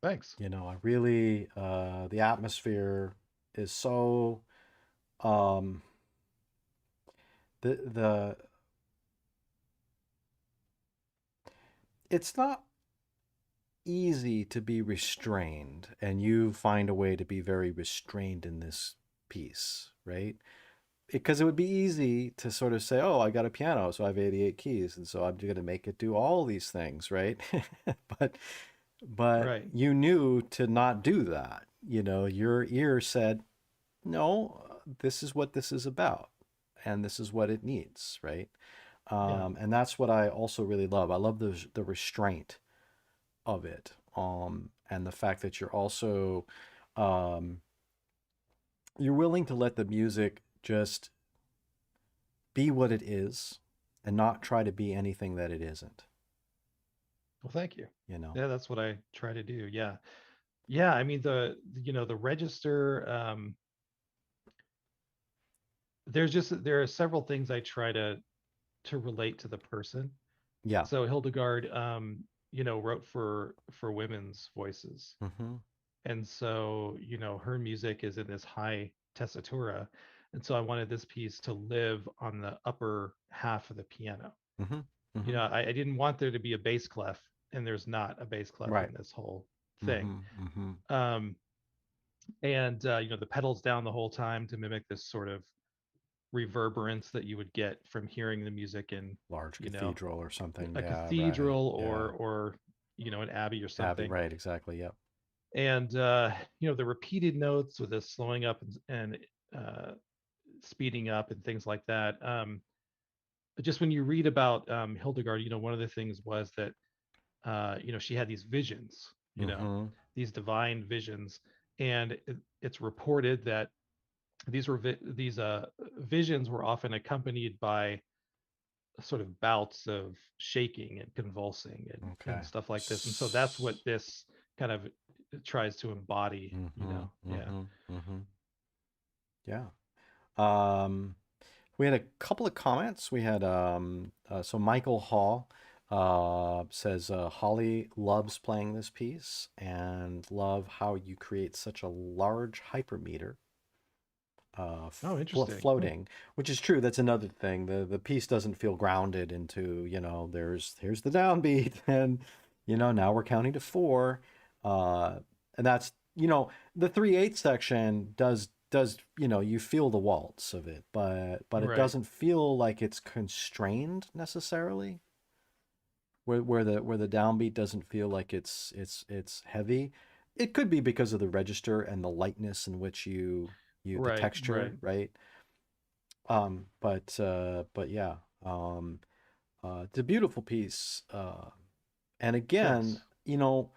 Thanks. You know, I really the atmosphere is so um the it's not easy to be restrained, and you find a way to be very restrained in this piece, right? Because it would be easy to sort of say, "Oh, I got a piano, so I have 88 keys, and so I'm going to make it do all these things," right? but but Right. you knew to not do that. You know, your ear said, "No, this is what this is about, and this is what it needs," right? Yeah. And that's what I also really love. I love the restraint of it, and the fact that um, you're willing to let the music just be what it is and not try to be anything that it isn't, Well, thank you. you know? Yeah, that's what I try to do. Yeah. Yeah, I mean the register, there are several things I try to relate to the person. Yeah. So Hildegard, wrote for women's voices. Mm-hmm. And so, her music is in this high tessitura. And so I wanted this piece to live on the upper half of the piano. Mm-hmm. Mm-hmm. I didn't want there to be a bass clef, and there's not a bass clef Right. in this whole thing. Mm-hmm. Mm-hmm. Um, and the pedals down the whole time to mimic this sort of reverberance that you would get from hearing the music in, Large you know, cathedral or something. a Yeah, right. cathedral Yeah. or an abbey or Abbey, something. right, exactly. Yep. And the repeated notes with the slowing up and speeding up and things like that. But just when you read about Hildegard, one of the things was that she had these visions, Mm-hmm. these divine visions, and it's reported that these visions were often accompanied by sort of bouts of shaking and convulsing Okay. and stuff like this. And so that's what this kind of tries to embody, Mm-hmm. Yeah. Mm-hmm. Mm-hmm. Yeah. Um, we had a couple of comments. We had so Michael Hall says Holly loves playing this piece and love how you create such a large hypermeter Oh, interesting. Huh. floating, which is true. That's another thing. The piece doesn't feel grounded into, here's the downbeat, and now we're counting to four, uh, and that's the 3/8 section does you feel the waltz of it, but it Right. doesn't feel like it's constrained necessarily. Where the downbeat doesn't feel like it's heavy. It could be because of the register and the lightness in which the Right. texture, Right. right? But yeah, um, it's a beautiful piece. And again, Thanks.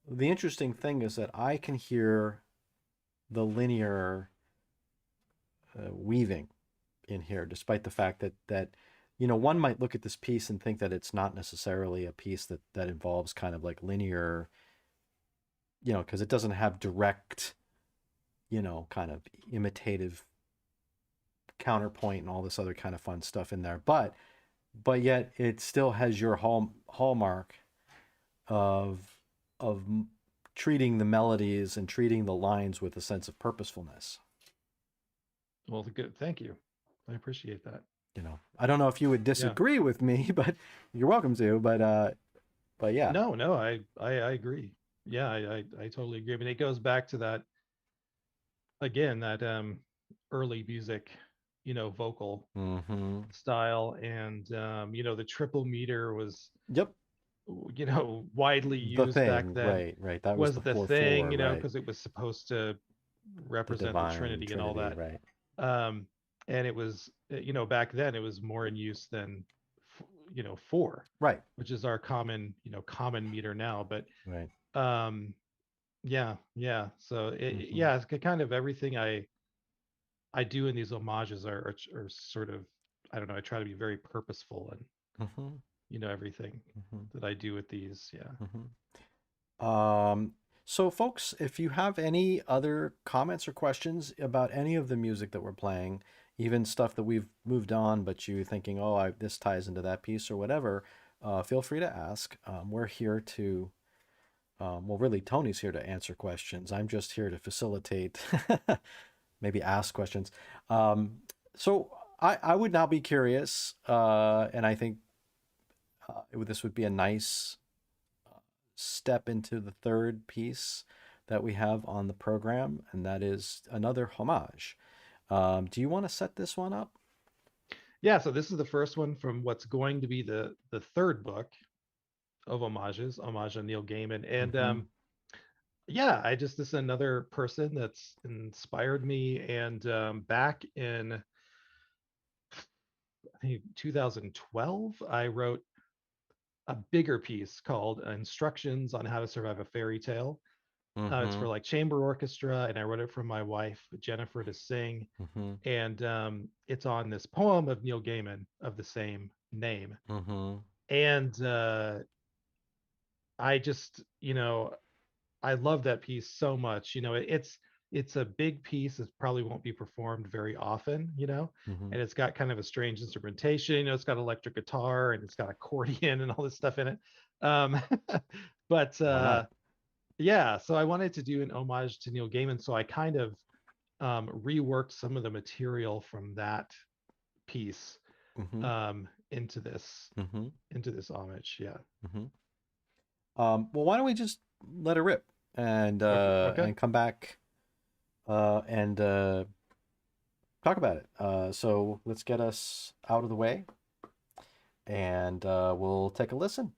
the interesting thing is that I can hear the linear weaving in here, despite the fact that one might look at this piece and think that it's not necessarily a piece that involves kind of like linear, because it doesn't have direct, kind of imitative counterpoint and all this other kind of fun stuff in there. But yet it still has your hallmark of of treating the melodies and treating the lines with a sense of purposefulness. Well, good. Thank you. I appreciate that. I don't know if you would Yeah. disagree with me, but you're welcome to. But yeah. No, no, I agree. Yeah, I totally agree. I mean, it goes back to that again, that early music, vocal Mm-hmm. style, and the triple meter was, Yep. widely The used back thing, then, right, right. That was was the the 4/4, thing, right? because it was supposed to The represent the divine Trinity and all Trinity, that. right? Um, and it was, back then it was more in use than, four, Right, which is our common meter now. But right. um, yeah, yeah. So Mm-hmm. yeah, it's kind of everything I do in these homages are sort of, I don't know. I try to be very purposeful and Mm-hmm. everything Mm-hmm. that I do with these. Yeah. So folks, if you have any other comments or questions about any of the music that we're playing, even stuff that we've moved on, but you thinking, oh, this ties into that piece or whatever, feel free to ask. We're here to, well, really, Tony's here to answer questions. I'm just here to facilitate, maybe ask questions. Um, so I would now be curious, and I think this would be a nice step into the third piece that we have on the program, and that is another homage. Do you want to set this one up? Yeah, so this is the first one from what's going to be the third book of homages, homage on Neil Gaiman. And Mm-hmm. yeah, this is another person that's inspired me. And back in I think 2012, I wrote a bigger piece called Instructions on How to Survive a Fairy Tale. It's Mm-hmm. for like chamber orchestra, and I wrote it for my wife Jennifer to sing. Mm-hmm. And it's on this poem of Neil Gaiman of the same name. Mm-hmm. And I just, I love that piece so much. It's a big piece. It probably won't be performed very often, Mm-hmm. and it's got kind of a strange instrumentation. It's got electric guitar and it's got accordion and all this stuff in it. Um, but Why not? yeah, so I wanted to do an homage to Neil Gaiman, so I kind of reworked some of the material from that piece Mm-hmm. into this Mm-hmm. homage. Yeah. Mm-hmm. Well, why don't we just let it rip Okay. Okay. and come back and talk about it. So let's get us out of the way, and we'll take a listen.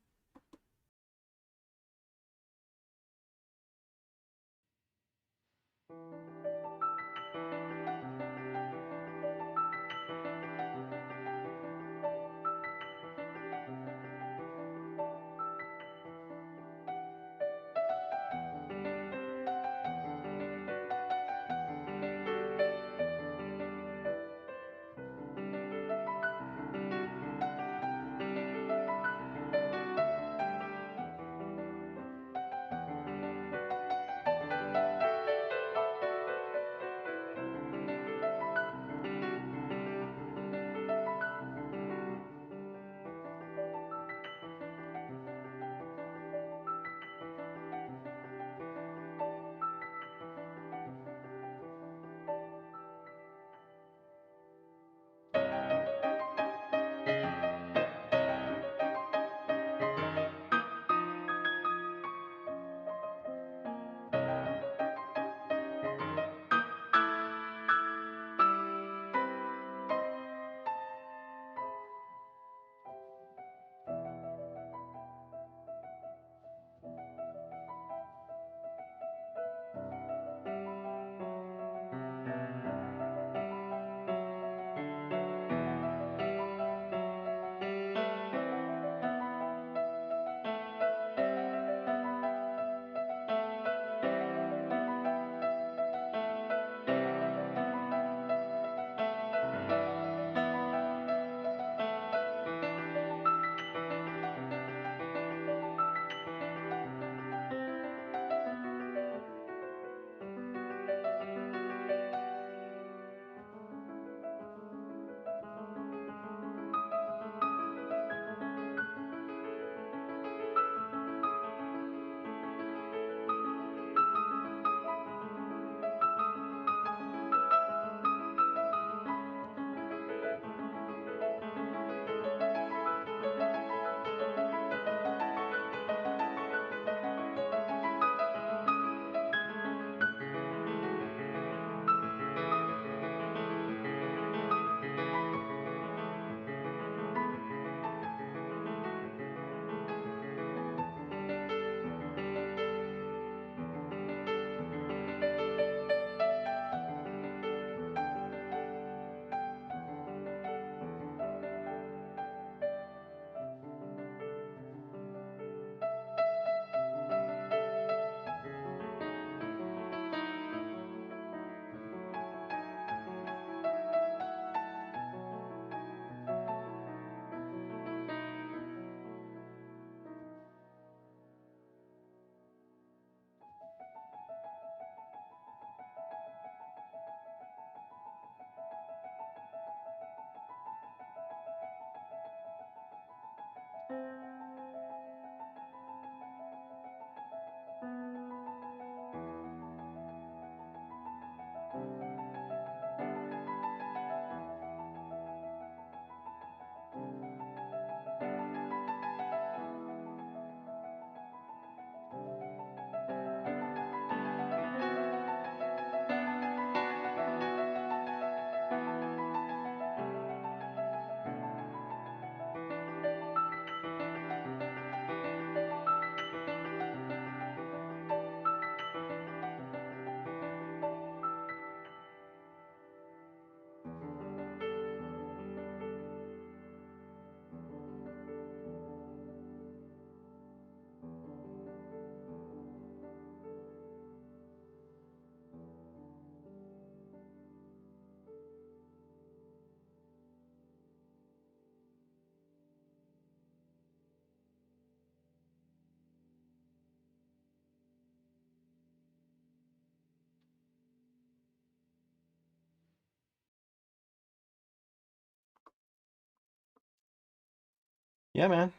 Yeah, man.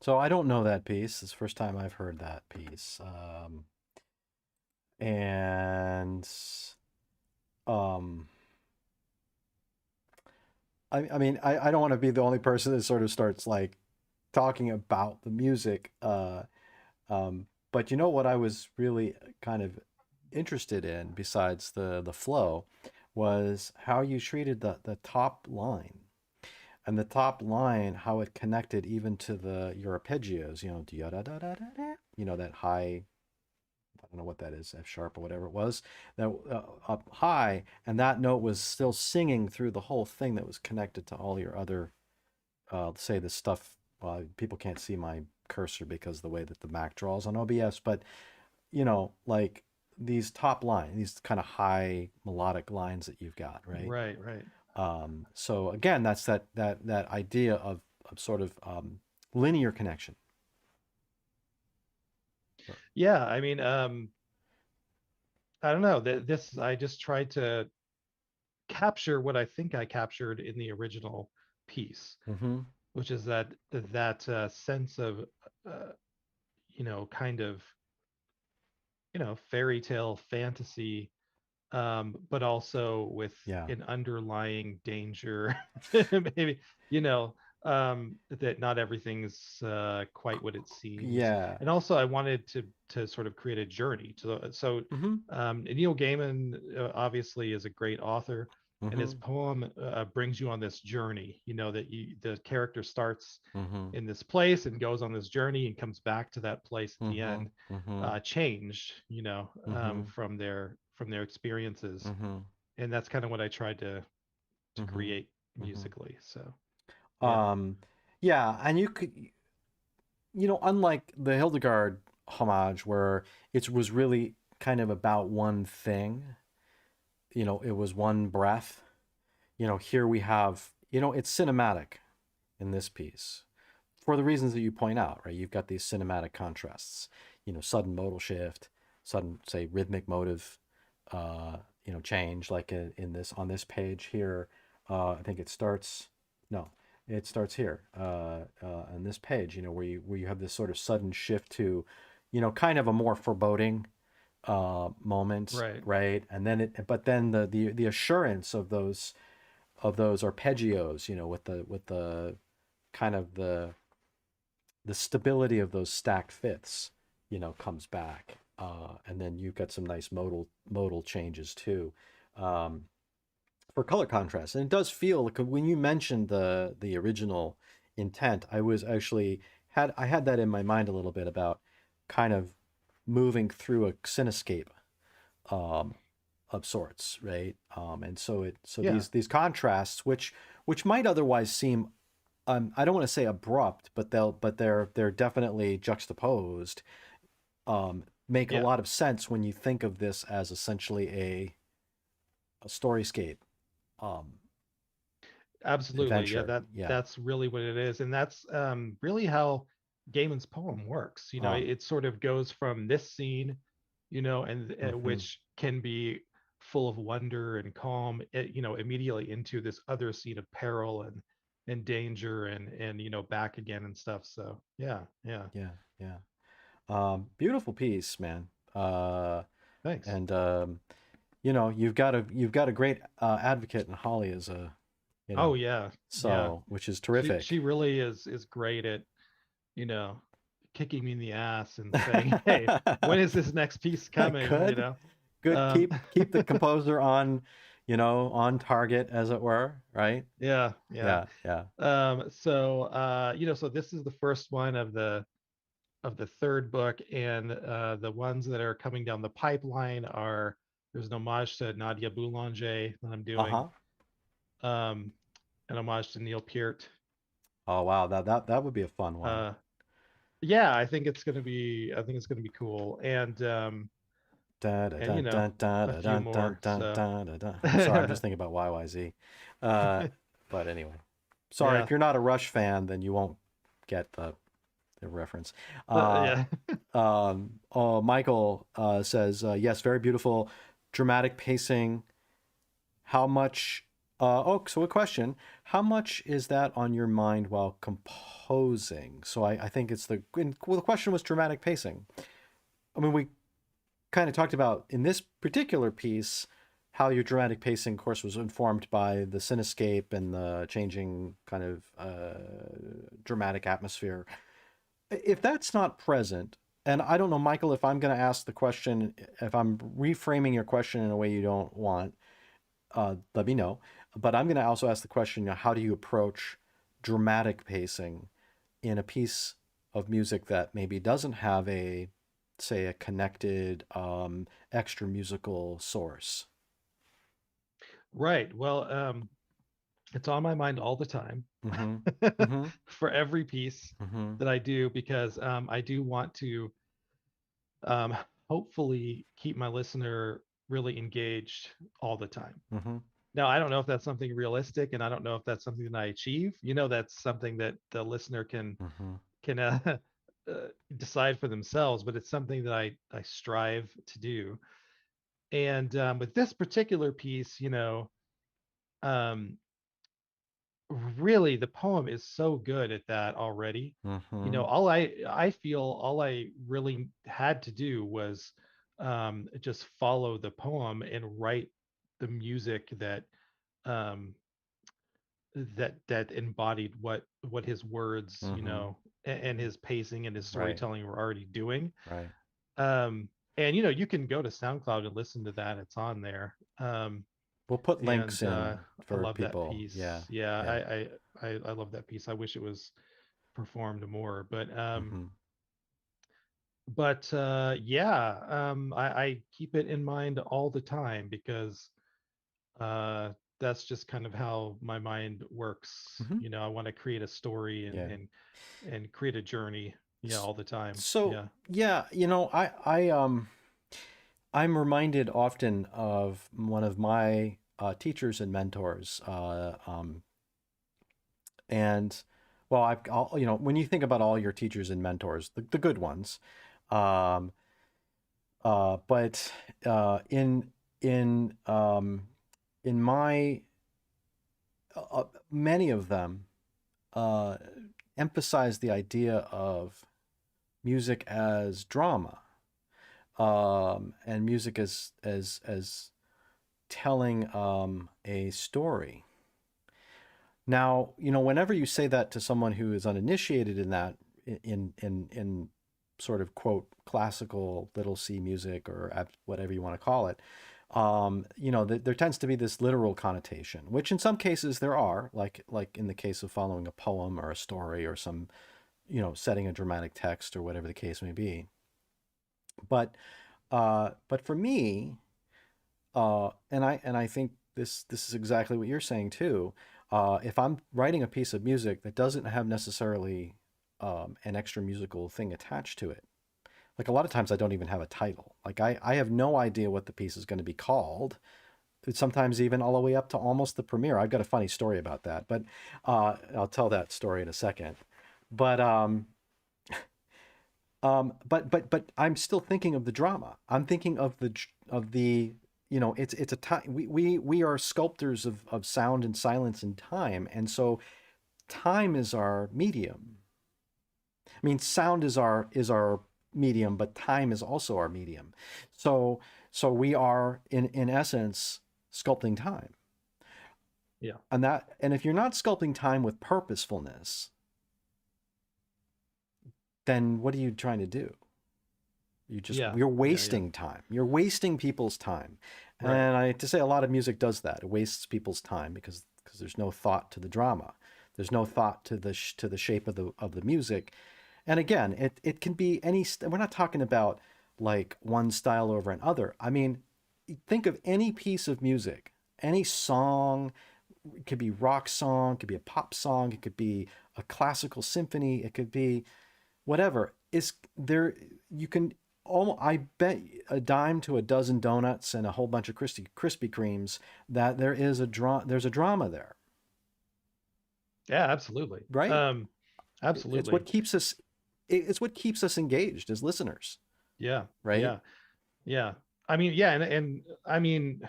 So I don't know that piece. It's the first time I've heard that piece. And um, I mean, I don't want to be the only person that sort of starts like talking about the music. But you know what I was really kind of interested in, besides the flow, was how you treated the top line. And the top line, how it connected even to the your arpeggios, you know, that high, I don't know what that is, F sharp or whatever it was, that up high, and that note was still singing through the whole thing that was connected to all your other, say the stuff. People can't see my cursor because of the way that the Mac draws on OBS, but you know, like these top line, these kind of high melodic lines that you've got, right? Right, right. So again, that's that idea of sort of linear connection. Yeah, I mean, I don't know. This I just tried to capture what I think I captured in the original piece, Mm-hmm. which is that sense of uh, kind of fairy tale fantasy, but also with Yeah. an underlying danger, maybe, that not everything's quite what it seems. Yeah. And also, I wanted to sort of create a journey to Mm-hmm. and Neil Gaiman obviously is a great author, and his Mm-hmm. poem brings you on this journey. The character starts Mm-hmm. in this place and goes on this journey and comes back to that place at the Mm-hmm. end, Mm-hmm. changed, Mm-hmm. from their experiences. Mm-hmm. And that's kind of what I tried to Mm-hmm. create Mm-hmm. musically. So yeah. Um, yeah, and you could, you know, unlike the Hildegard homage, where it was really kind of about one thing, you know, it was one breath. You know, here we have, you know, it's cinematic in this piece for the reasons that you point out, right? You've got these cinematic contrasts, you know, sudden modal shift, sudden, say, rhythmic motive, you know, change, like in this on this page here. I think it starts, no, it starts here on this page, you know, where you have this sort of sudden shift to, you know, kind of a more foreboding moment, Right. right? And then but then the assurance of those arpeggios, you know, with the kind of the stability of those stacked fifths, you know, comes back. And then you've got some nice modal changes too, um, for color contrast. And it does feel like when you mentioned the original intent, I was actually I had that in my mind a little bit about kind of moving through a cinescape, um, of sorts, right? And so Yeah. these contrasts, which might otherwise seem, I don't want to say abrupt, but they're definitely juxtaposed. Make a Yeah. lot of sense when you think of this as essentially a storyscape, um, Absolutely. Yeah, adventure. that Yeah. that's really what it is. And that's really how Gaiman's poem works. Uh, It sort of goes from this scene, and mm-hmm, which can be full of wonder and calm, immediately into this other scene of peril and danger and back again and stuff. So yeah, yeah. yeah, yeah. Beautiful piece, man. Thanks. And you know, you've got a great advocate in Holly as a, you Oh know, yeah, yeah. so which is She terrific. really is great at, you know, kicking me in the ass and saying, "Hey, when Good. is this next piece coming?" Good. Um, Keep the composer on, you know, on target, as it were, right? yeah, yeah. Yeah, yeah. So this is the first one of the third book, and the ones that are coming down the pipeline are there's an homage to Nadia Boulanger that I'm doing, Uh-huh. um, an homage to Neil Peart. Oh wow, that would be a fun one. Uh, yeah, I think it's gonna be cool, Da da and da da da a da few da da more. da So da da da. I'm sorry, I'm just thinking about YYZ. Uh, but anyway, sorry yeah, if you're not a Rush fan, then you won't get the reference. Uh, yeah. oh, Michael says yes, very beautiful, dramatic pacing. How much So a question: how much is that on your mind while composing? So I think it's well, the question was dramatic pacing. I mean, we kind of talked about in this particular piece how your dramatic pacing course was informed by the cinescape and the changing kind of dramatic atmosphere. If that's not present, and I don't know, Michael, if I'm going to ask the question, if I'm reframing your question in a way you don't want, let me know. But I'm going to also ask the question, how do you approach dramatic pacing in a piece of music that maybe doesn't have a, say, a connected extra musical source? Right. Well, it's on my mind all the time Mm-hmm. Mm-hmm. for every piece Mm-hmm. that I do because I do want to um, hopefully keep my listener really engaged all the time. Mm-hmm. Now, I don't know if that's something realistic, and I don't know if that's something that I achieve. That's something that the listener Mm-hmm. can uh, decide for themselves, but it's something that I strive to do. And with this particular piece, um, really the poem is so good at that already. Mm-hmm. All I really had to do was just follow the poem and write the music um that embodied what his words, Mm-hmm. and his pacing and his Right. storytelling were already doing. Right. And you can go to SoundCloud and listen to that. It's on there. We'll put links And in I for love that people. Yeah. piece. Yeah, Yeah. I love that piece. I wish it was performed more, Mm-hmm. yeah, I keep it in mind all the time because that's just kind of how my mind works. Mm-hmm. I want to create a story Yeah. and create a journey. Yeah, S- all the time. So Yeah. yeah, I'm reminded often of one of my teachers and mentors, and well, when you think about all your teachers and mentors, the good ones, um, but in in my many of them uh, emphasize the idea of music as drama, and music as telling a story. Now, whenever you say that to someone who is uninitiated in that, in sort of quote classical little c music or whatever you want to call it, there tends to be this literal connotation, which in some cases there are, like in the case of following a poem or a story or some, setting a dramatic text or whatever the case may be. But for me, and I think this is exactly what you're saying too. If I'm writing a piece of music that doesn't have necessarily an extra musical thing attached to it, like a lot of times I don't even have a title. Like I have no idea what the piece is going to be called. It's sometimes even all the way up to almost the premiere. I've got a funny story about that, but I'll tell that story in a second. But but I'm still thinking of the drama. I'm thinking of the it's a time we are sculptors of sound and silence and time, and so time is our medium. I mean, sound is our medium, but time is also our medium. So so we are in essence sculpting time. Yeah. And if you're not sculpting time with purposefulness, then what are you trying to do? Yeah. You're Yeah. Yeah. wasting time. You're wasting people's time. Right. And I have to say a lot of music does that. It wastes people's time because there's no thought to the drama. There's no thought to the shape of the music. And again, it can be we're not talking about like one style over another. I mean, think of any piece of music, any song. It could be rock song, it could be a pop song, it could be a classical symphony, it could be whatever is there. You can almost, I bet a dime to a dozen donuts and a whole bunch of Krispy Kremes that there's a drama there, Yeah. Absolutely. right? It's Absolutely. what keeps us it's what keeps us engaged as listeners, Yeah. right? Yeah. Yeah. I mean, yeah, and I mean,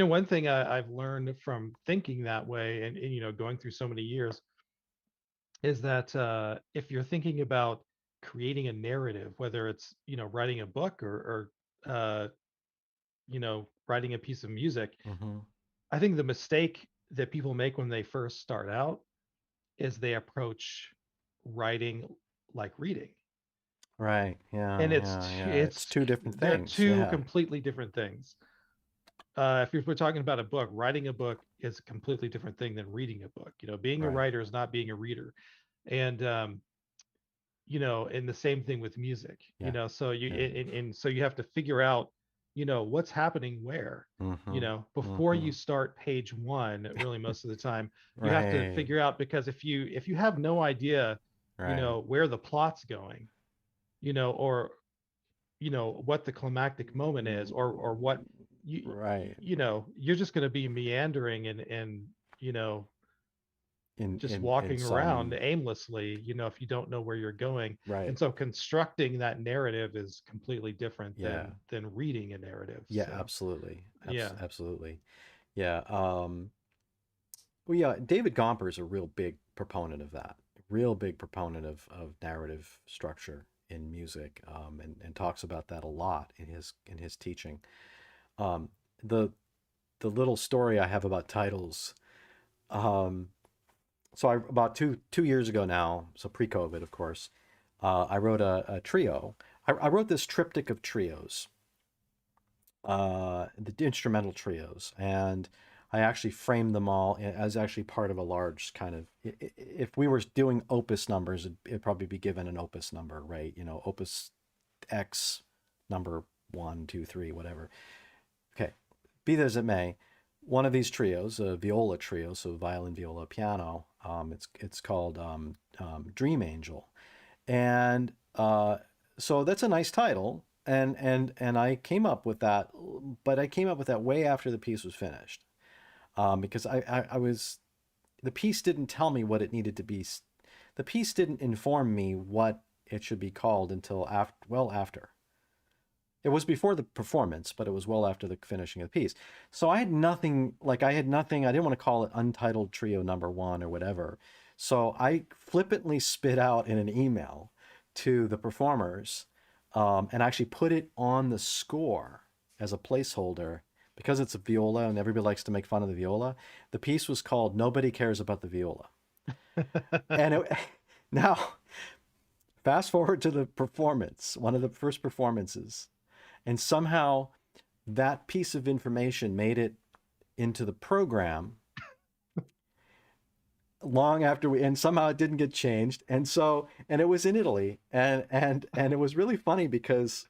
one thing I've learned from thinking that way, and going through so many years, is that if you're thinking about creating a narrative, whether it's writing a book or writing a piece of music, Hmm. I think the mistake that people make when they first start out is they approach writing like reading, Right. Yeah. and Yeah. Yeah. It's two different they're things. two Yeah. completely different things. If we're talking about a book, writing a book is a completely different thing than reading a book. Being a Right. writer is not being a reader. And and the same thing with music. Yeah. So you Yeah. and so you have to figure out what's happening where, Hmm. before Hmm. you start page one. Really, most of the time you have to Right. figure out, because if you have no idea Right. where the plot's going, or what the climactic moment is, or what you Right. you're just going to be meandering and you know just In walking around some. aimlessly, if you don't know where you're going. And Right. so constructing that narrative is completely different Yeah. than reading a narrative. Yeah. So Absolutely. yeah. Absolutely. Yeah. Well, yeah. David Gomper is a real big proponent of that. Real big proponent of narrative structure in music, and talks about that a lot in his teaching. Um, the the little story I have about titles. Um, so I about two years ago now, so pre-COVID, of course, I wrote a trio. I wrote this triptych of trios, the instrumental trios, and I actually framed them all as actually part of a large kind of. If we were doing opus numbers, it'd probably be given an opus number, right? Opus X number one, two, three, whatever. Okay, be that as it may, one of these trios, a viola trio, so violin, viola, piano, it's called Dream Angel, and so that's a nice title, and I came up with that, but I came up with that way after the piece was finished, because I was the piece didn't tell me what it needed to be. The piece didn't inform me what it should be called until after. It was before the performance, but it was well after the finishing of the piece. So I had nothing, I didn't want to call it Untitled Trio Number One or whatever. So I flippantly spit out in an email to the performers, and actually put it on the score as a placeholder because it's a viola and everybody likes to make fun of the viola. The piece was called Nobody Cares About the Viola. And now, fast forward to the performance, one of the first performances. And somehow that piece of information made it into the program long after and somehow it didn't get changed. And it was in Italy. And it was really funny because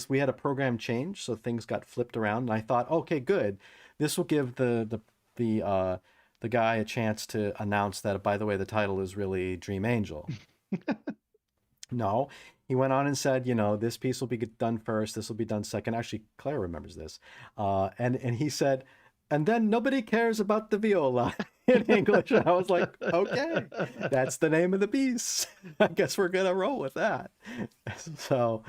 we had a program change. So things got flipped around. And I thought, okay, good. This will give the guy a chance to announce that, by the way, the title is really Dream Angel. No, he went on and said, this piece will be done first. This will be done second. Actually, Claire remembers this. And he said, and then nobody cares about the viola in English. And I was like, okay, that's the name of the piece. I guess we're gonna roll with that. So,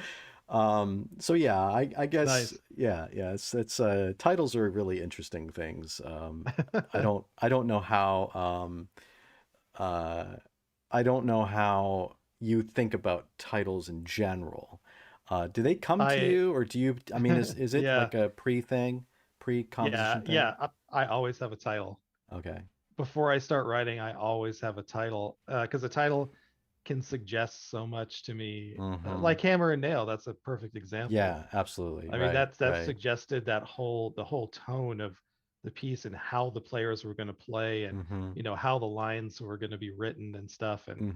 so yeah, I guess, Nice. yeah, yeah. It's titles are really interesting things. I don't know how. Uh, I don't know how you think about titles in general. Do they come to I you, or do you? I mean, is it yeah, like a pre-thing, pre-composition thing? yeah. I always have a title. Okay. Before I start writing, I always have a title, because a title can suggest so much to me. Mm-hmm. Like Hammer and Nail, that's a perfect example. Yeah, absolutely. I mean, Right, that's right. suggested the whole tone of the piece and how the players were going to play, and Mm-hmm. how the lines were going to be written and stuff. And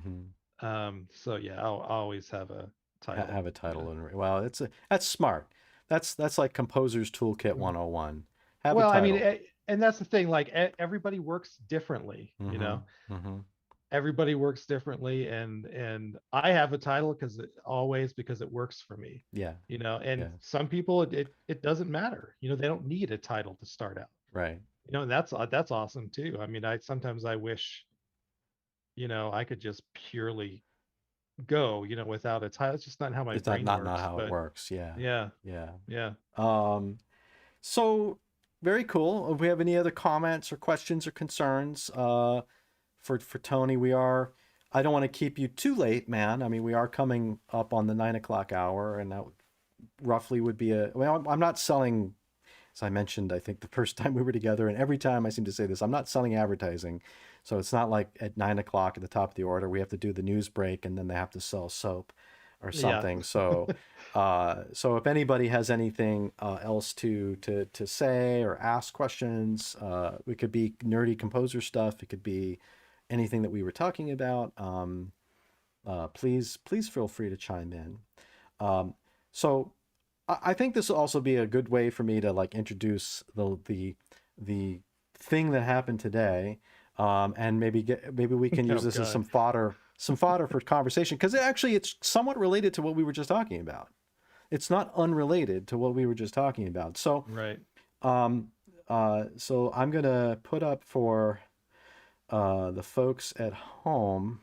Mm-hmm. so yeah, I'll always have a title. Have a Yeah. title and well, that's smart. That's like Composer's Toolkit Mm. 101. Have a Well, I mean, title. and that's the thing. Like everybody works differently. Mm-hmm. Mm-hmm. Everybody works differently, and I have a title because it works for me. Yeah, And yeah. some people it doesn't matter. They don't need a title to start out. Right. And that's awesome too. I mean, I wish I could just purely go without a title. It's just not how my It's not brain not not works. how it But works. Yeah, yeah, yeah. yeah. Um, so very cool. If we have any other comments or questions or concerns, for Tony, we are. I don't want to keep you too late, man. I mean, we are coming up on the 9 o'clock hour, and that roughly would be a. Well, I'm not selling, as I mentioned, I think the first time we were together, and every time I seem to say this, I'm not selling advertising. So it's not like at 9 o'clock at the top of the order, we have to do the news break and then they have to sell soap or Yeah. something. So, so if anybody has anything else to say or ask questions, it could be nerdy composer stuff. It could be anything that we were talking about. Please feel free to chime in. So I think this will also be a good way for me to like introduce the thing that happened today, and maybe we can use Oh this as God. some fodder for conversation because it's somewhat related to what we were just talking about. It's not unrelated to what we were just talking about. So Right. um, so I'm gonna put up for the folks at home.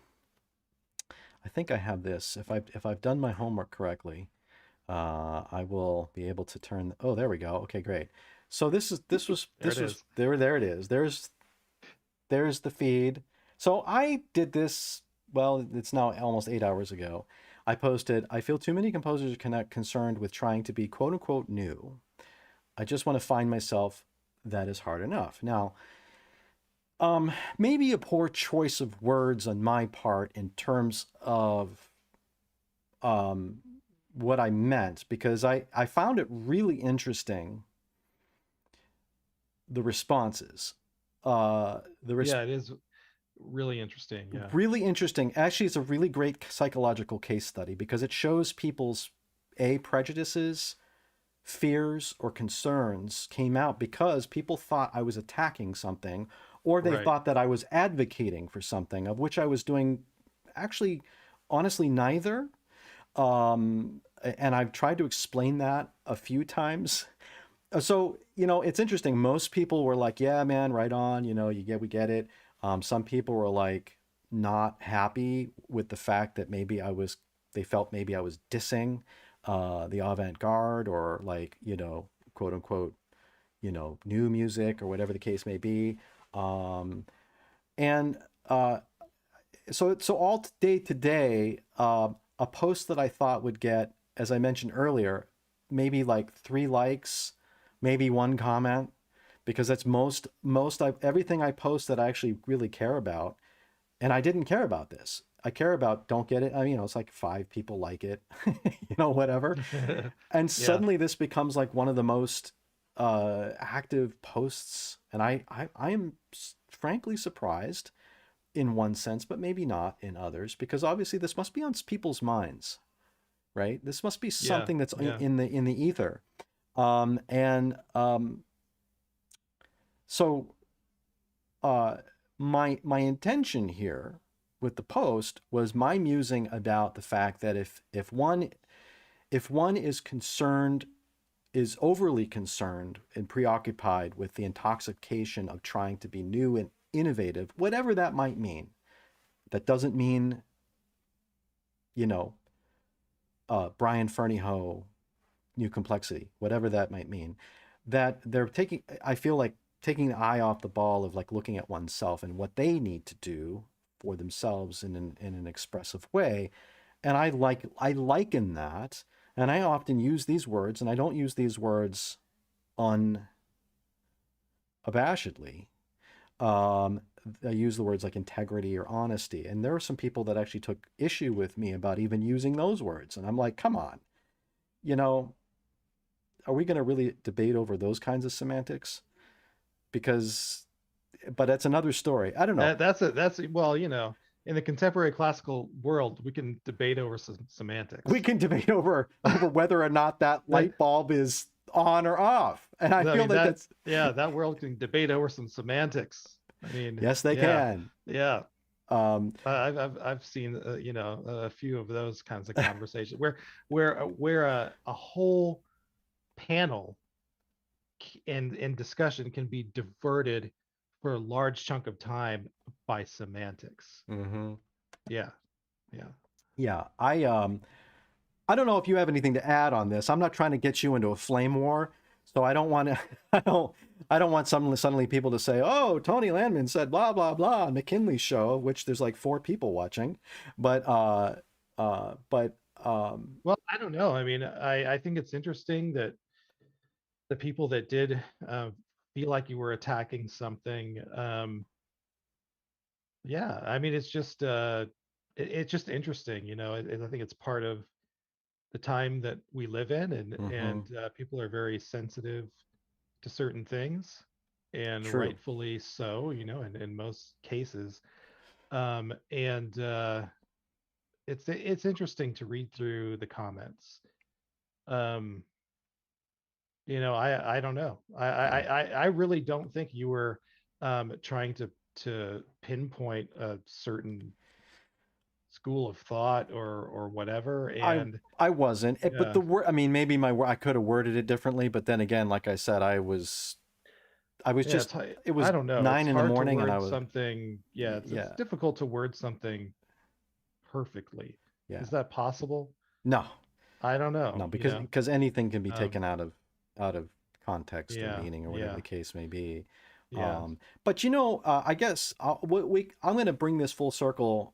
I think I have this. If I've done my homework correctly, I will be able to turn. Oh, there we go. Okay, great. So There it is. there it is. There's the feed. So I did this. Well, it's now almost 8 hours ago. I posted. I feel too many composers are concerned with trying to be quote unquote new. I just want to find myself. That is hard enough. Now, maybe a poor choice of words on my part in terms of um, what I meant because I found it really interesting the responses. The res- Yeah, it is really interesting. Yeah. Really interesting. Actually, it's a really great psychological case study because it shows people's prejudices, fears, or concerns came out because people thought I was attacking something, or they Right. thought that I was advocating for something of which I was doing actually, honestly, neither. And I've tried to explain that a few times. So, it's interesting. Most people were like, yeah, man, right on. We get it. Some people were like not happy with the fact that they felt maybe I was dissing the avant-garde or like, quote unquote, new music or whatever the case may be. Um, and so all day today, a post that I thought would get, as I mentioned earlier, maybe like 3 likes, maybe one comment, because that's everything I post that I actually really care about, and I didn't care about this. I care about don't get it. I mean, it's like 5 people like it, whatever. And Yeah. suddenly this becomes like one of the most active posts, and I am frankly surprised in one sense, but maybe not in others, because obviously this must be on people's minds, right? This must be Yeah. something that's Yeah. in the ether. And so uh, my intention here with the post was my musing about the fact that if one is overly concerned and preoccupied with the intoxication of trying to be new and innovative, whatever that might mean, that doesn't mean, you know, Brian Fernyhough, new complexity, whatever that might mean, that I feel like taking the eye off the ball of like looking at oneself and what they need to do for themselves in an expressive way. And I liken that, and I often use these words, and I don't use these words unabashedly. Um, I use the words like integrity or honesty. And there were some people that actually took issue with me about even using those words. And I'm like, come on, you know, are we going to really debate over those kinds of semantics? Because, but that's another story. I don't know. Well, in the contemporary classical world, we can debate over some We semantics. can debate over whether or not that That light bulb is on or off. And I I feel mean that that that's, yeah, that world can debate over some semantics. I mean, yes, they yeah. can. Yeah. Um, I've seen a few of those kinds of conversations where a whole panel and discussion can be diverted for a large chunk of time by semantics. mhm. Yeah. Yeah. Yeah, I don't know if you have anything to add on this. I'm not trying to get you into a flame war, So I don't want to, I don't, I don't want suddenly people to say, "Oh, Tony Landman said blah blah blah on McKinley's show," which there's like 4 people watching, but but Well, I don't know. I mean, I think it's interesting that the people that did feel like you were attacking something, yeah, I mean, it's just it's just interesting, you know. I think it's part of the time that we live in, mhm, and people are very sensitive to certain things, and true. rightfully so, you know, in most cases. And it's interesting to read through the comments. Um, you know, I don't know. Yeah. I really don't think you were trying to pinpoint a certain school of thought or whatever. I And I wasn't, but yeah, the word. I mean, maybe I could have worded it differently, but then again, like I said, I was yeah, just it I was don't know. It's nine in the hard to morning, and I word was something. Yeah, it's yeah difficult to word something perfectly. yeah Is that possible? no I don't know, no you because know. anything can be Um, taken out of context or yeah, meaning or whatever yeah, the case may be. yeah. But I guess I'm going to bring this full circle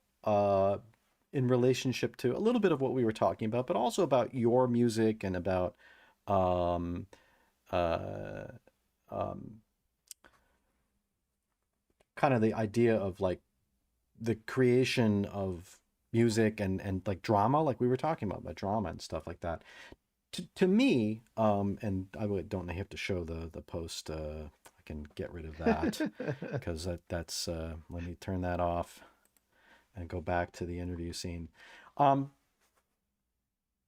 in relationship to a little bit of what we were talking about, but also about your music and about um, uh, um, kind of the idea of like the creation of music and like drama, like we were talking about drama and stuff like that. To me, and don't have to show the post. I can get rid of that because that's let me turn that off and go back to the interview scene. Um,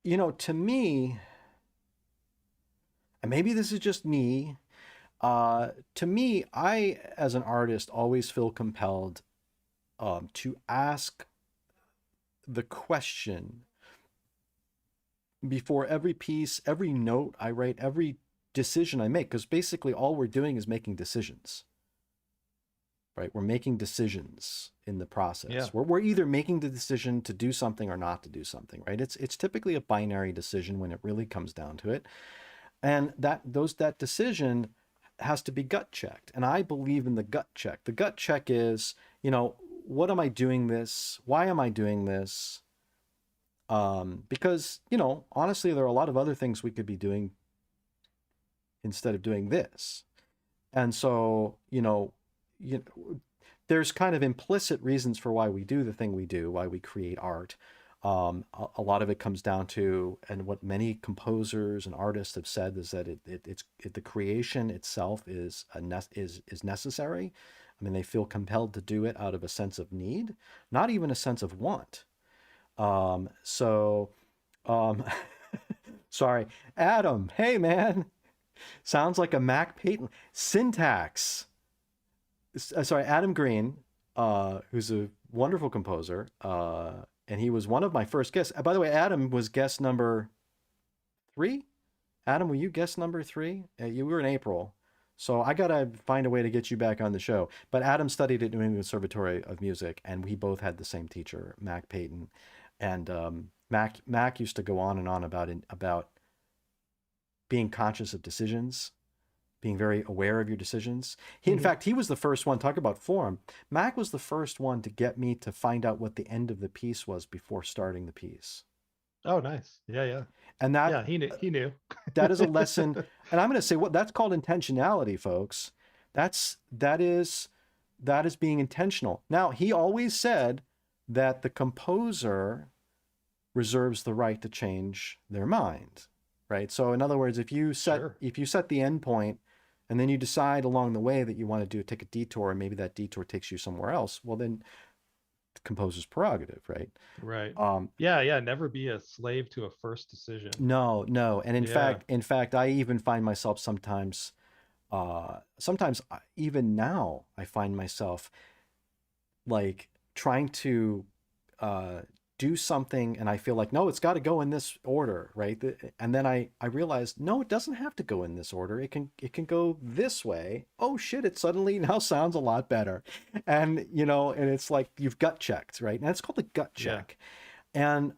to me, and maybe this is just me. To me, I as an artist always feel compelled to ask the question before every piece, every note I write, every decision I make, because basically all we're doing is making decisions, right? We're making decisions in the process. Yeah, We're either making the decision to do something or not to do something, right? It's typically a binary decision when it really comes down to it. And that decision has to be gut checked. And I believe in the gut check. The gut check is, what am I doing this? Why am I doing this? Because, honestly, there are a lot of other things we could be doing instead of doing this. And so, you, there's kind of implicit reasons for why we do the thing we do, why we create art. A lot of it comes down to, and what many composers and artists have said is that the creation itself is necessary. I mean, they feel compelled to do it out of a sense of need, not even a sense of want. So, um, sorry, Adam. Hey, man. Sounds like a Mac Payton syntax. Sorry, Adam Green, who's a wonderful composer, and he was one of my first guests. By the way, Adam was guest number 3. Adam, were you guest number 3? You were in April, so I gotta find a way to get you back on the show. But Adam studied at New England Conservatory of Music, and we both had the same teacher, Mac Payton, and Mac used to go on and on about being conscious of decisions, being very aware of your decisions. In hmm. fact, he was the first one, talk about form. Mac was the first one to get me to find out what the end of the piece was before starting the piece. Oh, nice. Yeah, yeah, And that yeah. He knew. He knew. that is a lesson. And I'm going to say what that's called intentionality, folks. That is being intentional. Now, he always said that the composer reserves the right to change their mind, right? So in other words, Sure. if you set the end point and then you decide along the way that you want to take a detour and maybe that detour takes you somewhere else, well then the composer's prerogative, right? Right. Um, Yeah, yeah. Never be a slave to a first decision. no, and Yeah. in fact, I even find myself even now, I find myself like trying to uh, do something and I feel like, no, it's got to go in this order, right? And then I realized, no, it doesn't have to go in this order. It can go this way. Oh shit, it suddenly now sounds a lot better. And and it's like you've gut checked, right? And it's called a gut Yeah. check. And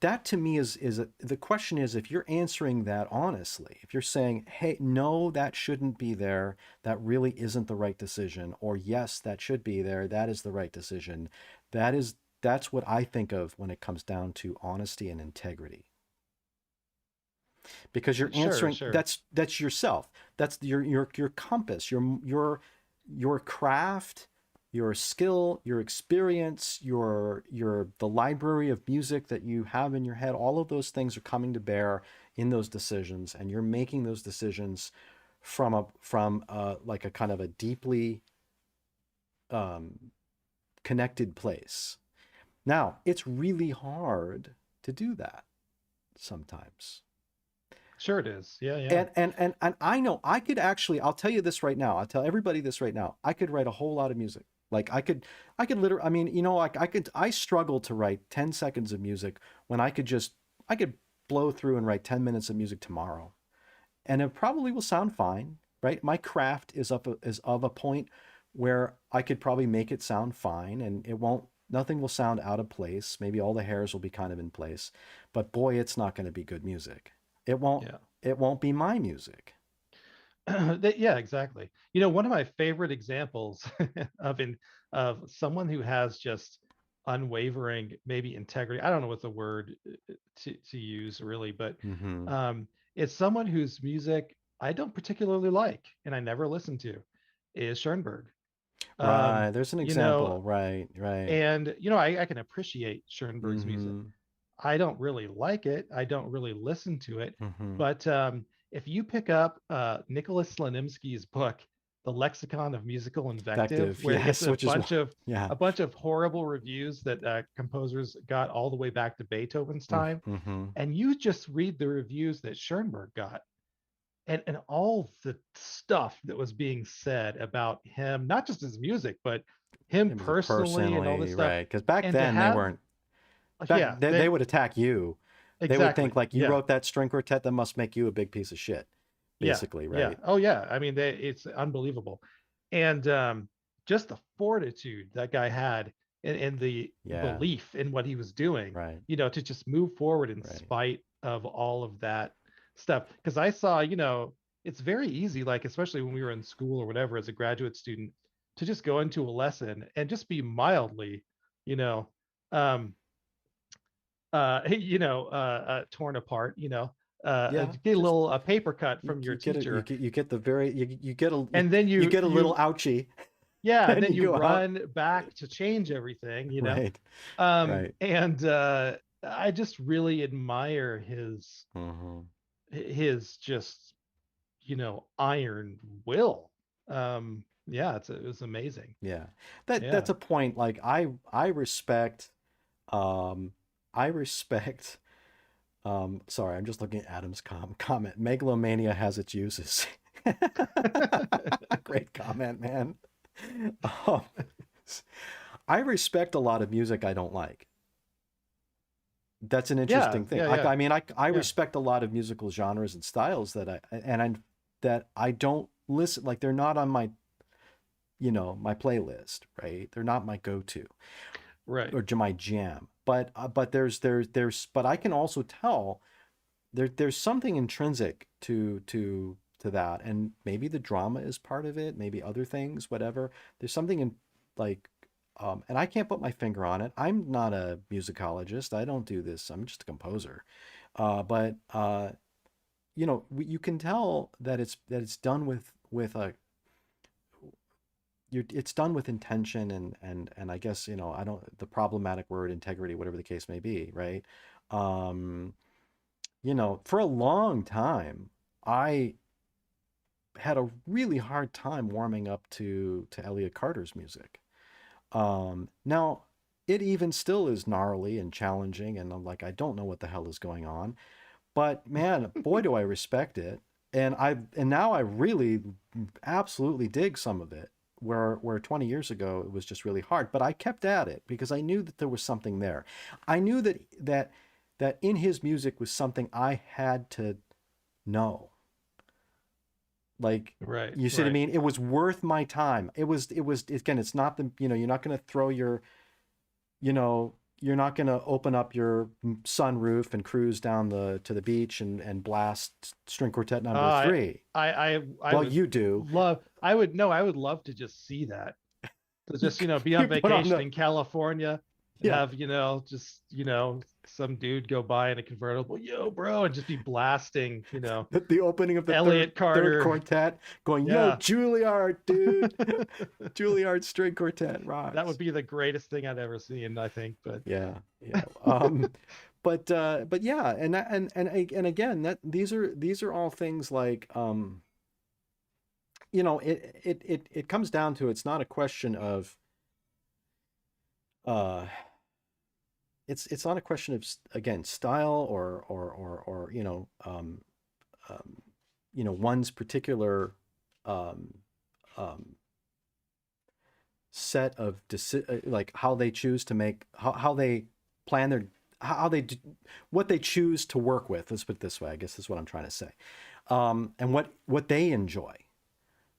that to me the question is, if you're answering that honestly, if you're saying, hey, no, that shouldn't be there, that really isn't the right decision, or yes, that should be there, that is the right decision, that's what I think of when it comes down to honesty and integrity. Because you're Sure, answering, sure. that's yourself, that's your compass, your craft, your skill, your experience, your the library of music that you have in your head. All of those things are coming to bear in those decisions, and you're making those decisions from like a kind of a deeply um, connected place. Now, it's really hard to do that sometimes. Sure it is. Yeah, yeah. And I know I could actually, I'll tell you this right now. I'll tell everybody this right now. I could write a whole lot of music. Like I could literally, I mean, like I struggle to write 10 seconds of music when I could blow through and write 10 minutes of music tomorrow. And it probably will sound fine, right? My craft is of a point where I could probably make it sound fine, and nothing will sound out of place. Maybe all the hairs will be kind of in place, but boy, it's not going to be good music. It won't, Yeah. it won't be my music. Yeah, exactly. One of my favorite examples of someone who has just unwavering, maybe integrity. I don't know what the word to use really, but Mm-hmm. um, it's someone whose music I don't particularly like and I never listen to, is Schoenberg. Um, Right. There's an you know, example. Right. Right. and I can appreciate Schoenberg's music. Mm-hmm. I don't really like it. I don't really listen to it. Mm-hmm. But if you pick up Nicholas Slanimsky's book, The Lexicon of Musical Invective, Effective. where it's Yes. a Which is, bunch of yeah. horrible reviews that composers got all the way back to Beethoven's time, Mm-hmm. and you just read the reviews that Schoenberg got, and all the stuff that was being said about him, not just his music, but him It was a personally and all this personally, stuff, right. Because back and to then they have weren't, yeah, they would attack you. They would think exactly. like, you Yeah. wrote that string quartet, that must make you a big piece of shit, Yeah. basically, Yeah. right? Oh yeah. I mean, it's unbelievable. And just the fortitude that guy had and the Yeah. belief in what he was doing, Right. to just move forward in Right. spite of all of that stuff. Because I saw, it's very easy, like, especially when we were in school or whatever, as a graduate student, to just go into a lesson and just be mildly, you know, um, torn apart, Yeah. get a Just little a paper cut from your you get it. teacher, You get the very you get a and then you you get a little you ouchie, yeah, and and then you you go out. run back to change everything, Right. Right. and I just really admire Mm-hmm. his just iron will. Yeah, it was amazing. Yeah. Yeah. That's a point. Like I respect um I respect sorry, I'm just looking at Adam's comment. Megalomania has its uses. Great comment, man. Um, I respect a lot of music I don't like. That's an Yeah, interesting thing. yeah, yeah, I mean, I yeah. respect a lot of musical genres and styles that I don't listen, like they're not on my, my playlist, right? They're not my go-to Right. or my jam. But but I can also tell there's something intrinsic to that, and maybe the drama is part of it, maybe other things, whatever. There's something in like and I can't put my finger on it. I'm not a musicologist. I don't do this. I'm just a composer. But you can tell that it's done with a it's done with intention, and I guess, I don't, the problematic word integrity, whatever the case may be, right? Um, for a long time, I had a really hard time warming up to Elliot Carter's music. Now, it even still is gnarly and challenging, and I'm like, I don't know what the hell is going on. But man, boy, do I respect it. And now I really absolutely dig some of it. Where 20 years ago it was just really hard, but I kept at it because I knew that there was something there. I knew that in his music was something I had to know. Like, Right, you see what I right. mean? It was worth my time. It was again, it's not the, you're not going to throw your, you know you're not going to open up your sunroof and cruise down to the beach and blast string quartet number Uh, 3. I Well, would you do. love. I would no. I would love to just see that. To You just be on you put on vacation the in California and yeah have just some dude go by in a convertible, yo, bro, and just be blasting the opening of the Elliott third Carter. quartet, going, yo, Yeah. Juilliard, dude, Juilliard string quartet That would rocks. be the greatest thing I'd ever seen, I think. But Yeah, yeah. But yeah, and again, that these are all things like it comes down to, it's not a question of uh it's not a question of again style or one's particular um um set of like how they choose to make how they plan their how they do, what they choose to work with, let's put it this way, I guess is what I'm trying to say. And what they enjoy,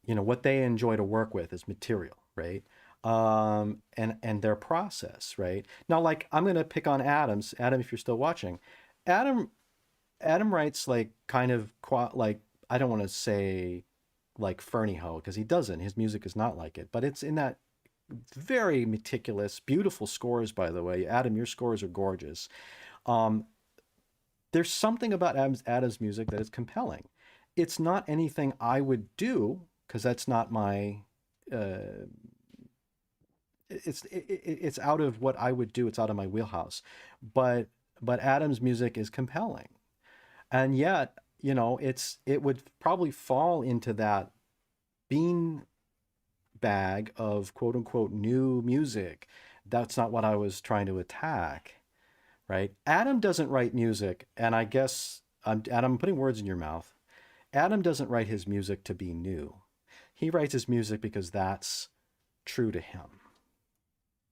what they enjoy to work with is material, right? And their process, right? Now, like, I'm gonna pick on Adam, if you're still watching. Adam Adam writes like kind of like, I don't want to say like Fernie Ho, because he doesn't. His music is not like it, but it's in that very meticulous, beautiful scores. By the way, Adam, your scores are gorgeous. Um, there's something about Adam's music that is compelling. It's not anything I would do because that's not my. It's out of what I would do. It's out of my wheelhouse, but Adam's music is compelling, and yet it would probably fall into that bean bag of quote unquote new music. That's not what I was trying to attack, right? Adam doesn't write music, and I guess I'm putting words in your mouth. Adam doesn't write his music to be new. He writes his music because that's true to him.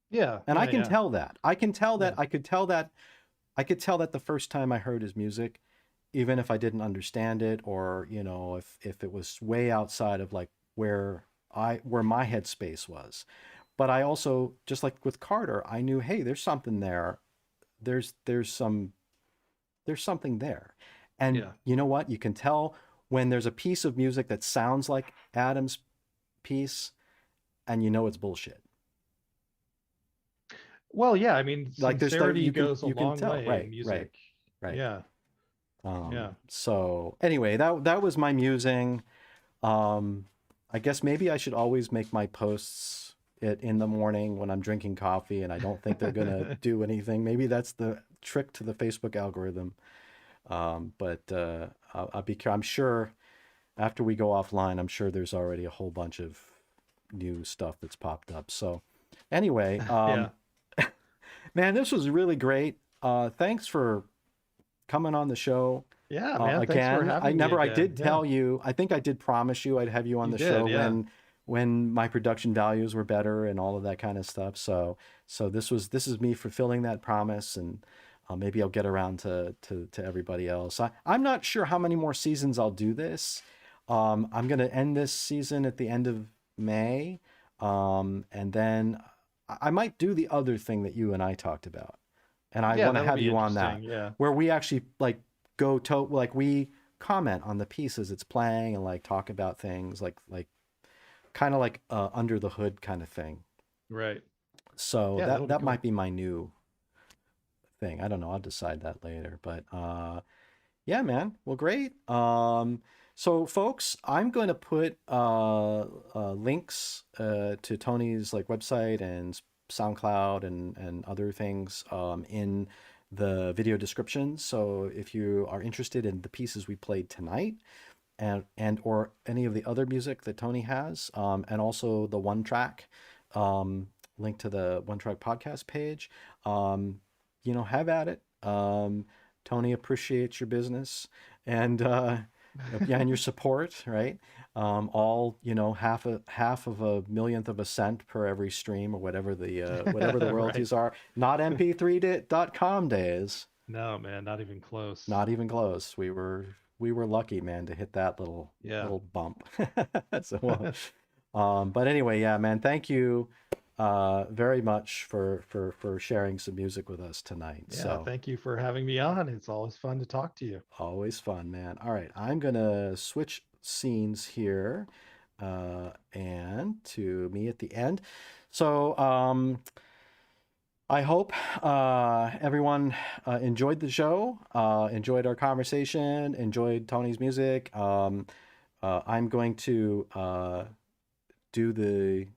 yeah, And I yeah, can yeah, tell that. I can tell that. yeah, I could tell that the first time I heard his music, even if I didn't understand it, or if it was way outside of like where my headspace was. But I also, just like with Carter, I knew, hey, there's something there. There's something there. And yeah. you know what? You can tell when there's a piece of music that sounds like Adam's piece, and it's bullshit. Well, yeah. I mean, Like there's the sincerity goes a you can long tell, way in right, music. right. Yeah, yeah, So anyway, that was my musing. Um, I guess maybe I should always make my posts in the morning when I'm drinking coffee and I don't think they're gonna do anything. Maybe that's the trick to the Facebook algorithm. But I'm sure after we go offline, I'm sure there's already a whole bunch of new stuff that's popped up. So anyway, yeah, man, this was really great. Thanks for coming on the show. yeah, man. Thanks for Again, having me I again. did Yeah, tell you, I think I did promise you I'd have you on you the show did. Yeah, when my production values were better and all of that kind of stuff. So this is me fulfilling that promise, and maybe I'll get around to everybody else. I'm not sure how many more seasons I'll do this. I'm gonna end this season at the end of May, and then I might do the other thing that you and I talked about, and I yeah. want to That'll have be you on interesting. that, Yeah, where we actually like go to like we comment on the pieces it's playing and like talk about things like kind of like under the hood kind of thing. right. So Yeah, that that'll be that might cool. be my new thing. I don't know. I'll decide that later. But yeah, man. Well, great. So folks, I'm going to put links to Tony's like website and SoundCloud and other things in the video description. So if you are interested in the pieces we played tonight, and or any of the other music that Tony has, and also the one track, link to the one track podcast page, have at it. Tony appreciates your business, and yeah, and your support, right? All half of a millionth of a cent per every stream, or whatever the Right. royalties are. Not mp3.com days. No, man, not even close. Not even close. We were lucky, man, to hit that Yeah. little bump. So, but anyway, yeah, man, thank you. very much for sharing some music with us tonight. Yeah, So thank you for having me on. It's always fun to talk to you. always fun, man. All right, I'm gonna switch scenes here, and to me at the end. So I hope everyone enjoyed the show, enjoyed our conversation, enjoyed Tony's music. I'm going to do the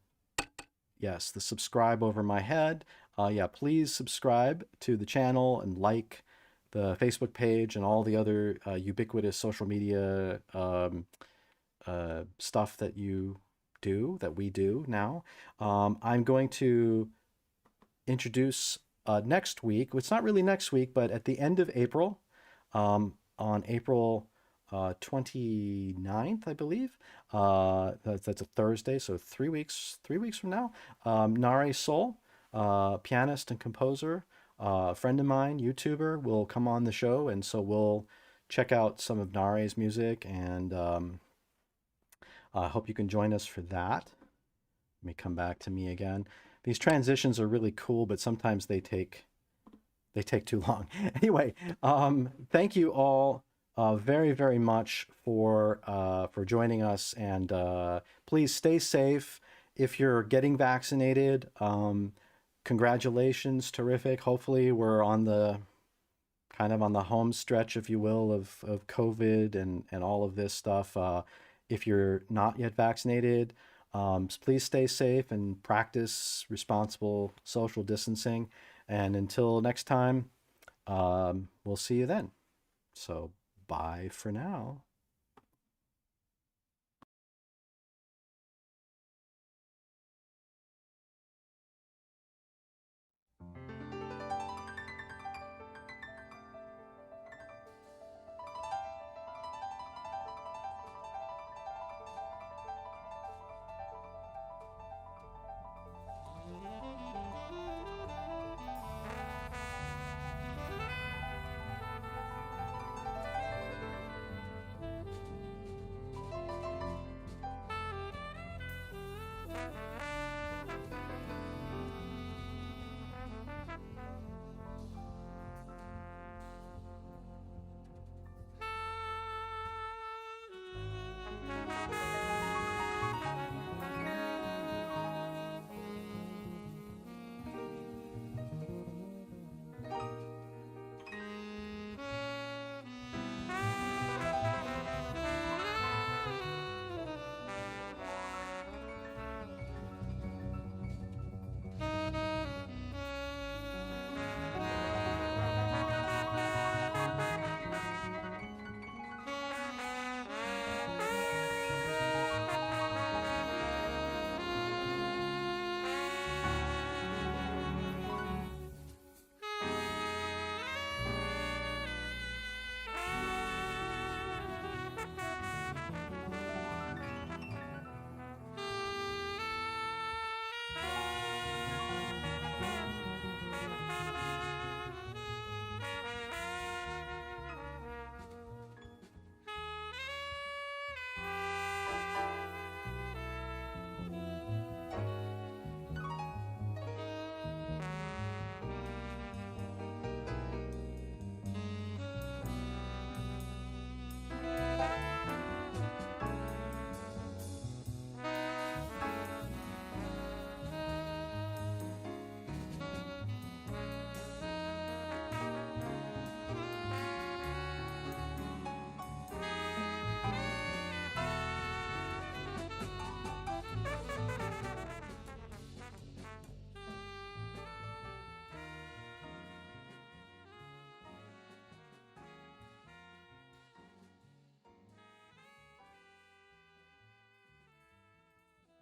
yes, the subscribe over my head. Yeah, please subscribe to the channel and like the Facebook page and all the other ubiquitous social media stuff that that we do now. I'm going to introduce next week. It's not really next week, but at the end of April, on April 29th, I believe. That's a Thursday, so 3 weeks from now. Nare Sol, pianist and composer, friend of mine, YouTuber, will come on the show, and so we'll check out some of Nare's music, and I hope you can join us for that. Let me come back to me again. These transitions are really cool, but sometimes they take too long. Anyway, thank you all very, very much for joining us, and please stay safe. If you're getting vaccinated, congratulations, terrific. Hopefully, we're on the kind of on the home stretch, if you will, of COVID and all of this stuff. If you're not yet vaccinated, please stay safe and practice responsible social distancing. And until next time, we'll see you then. So bye for now.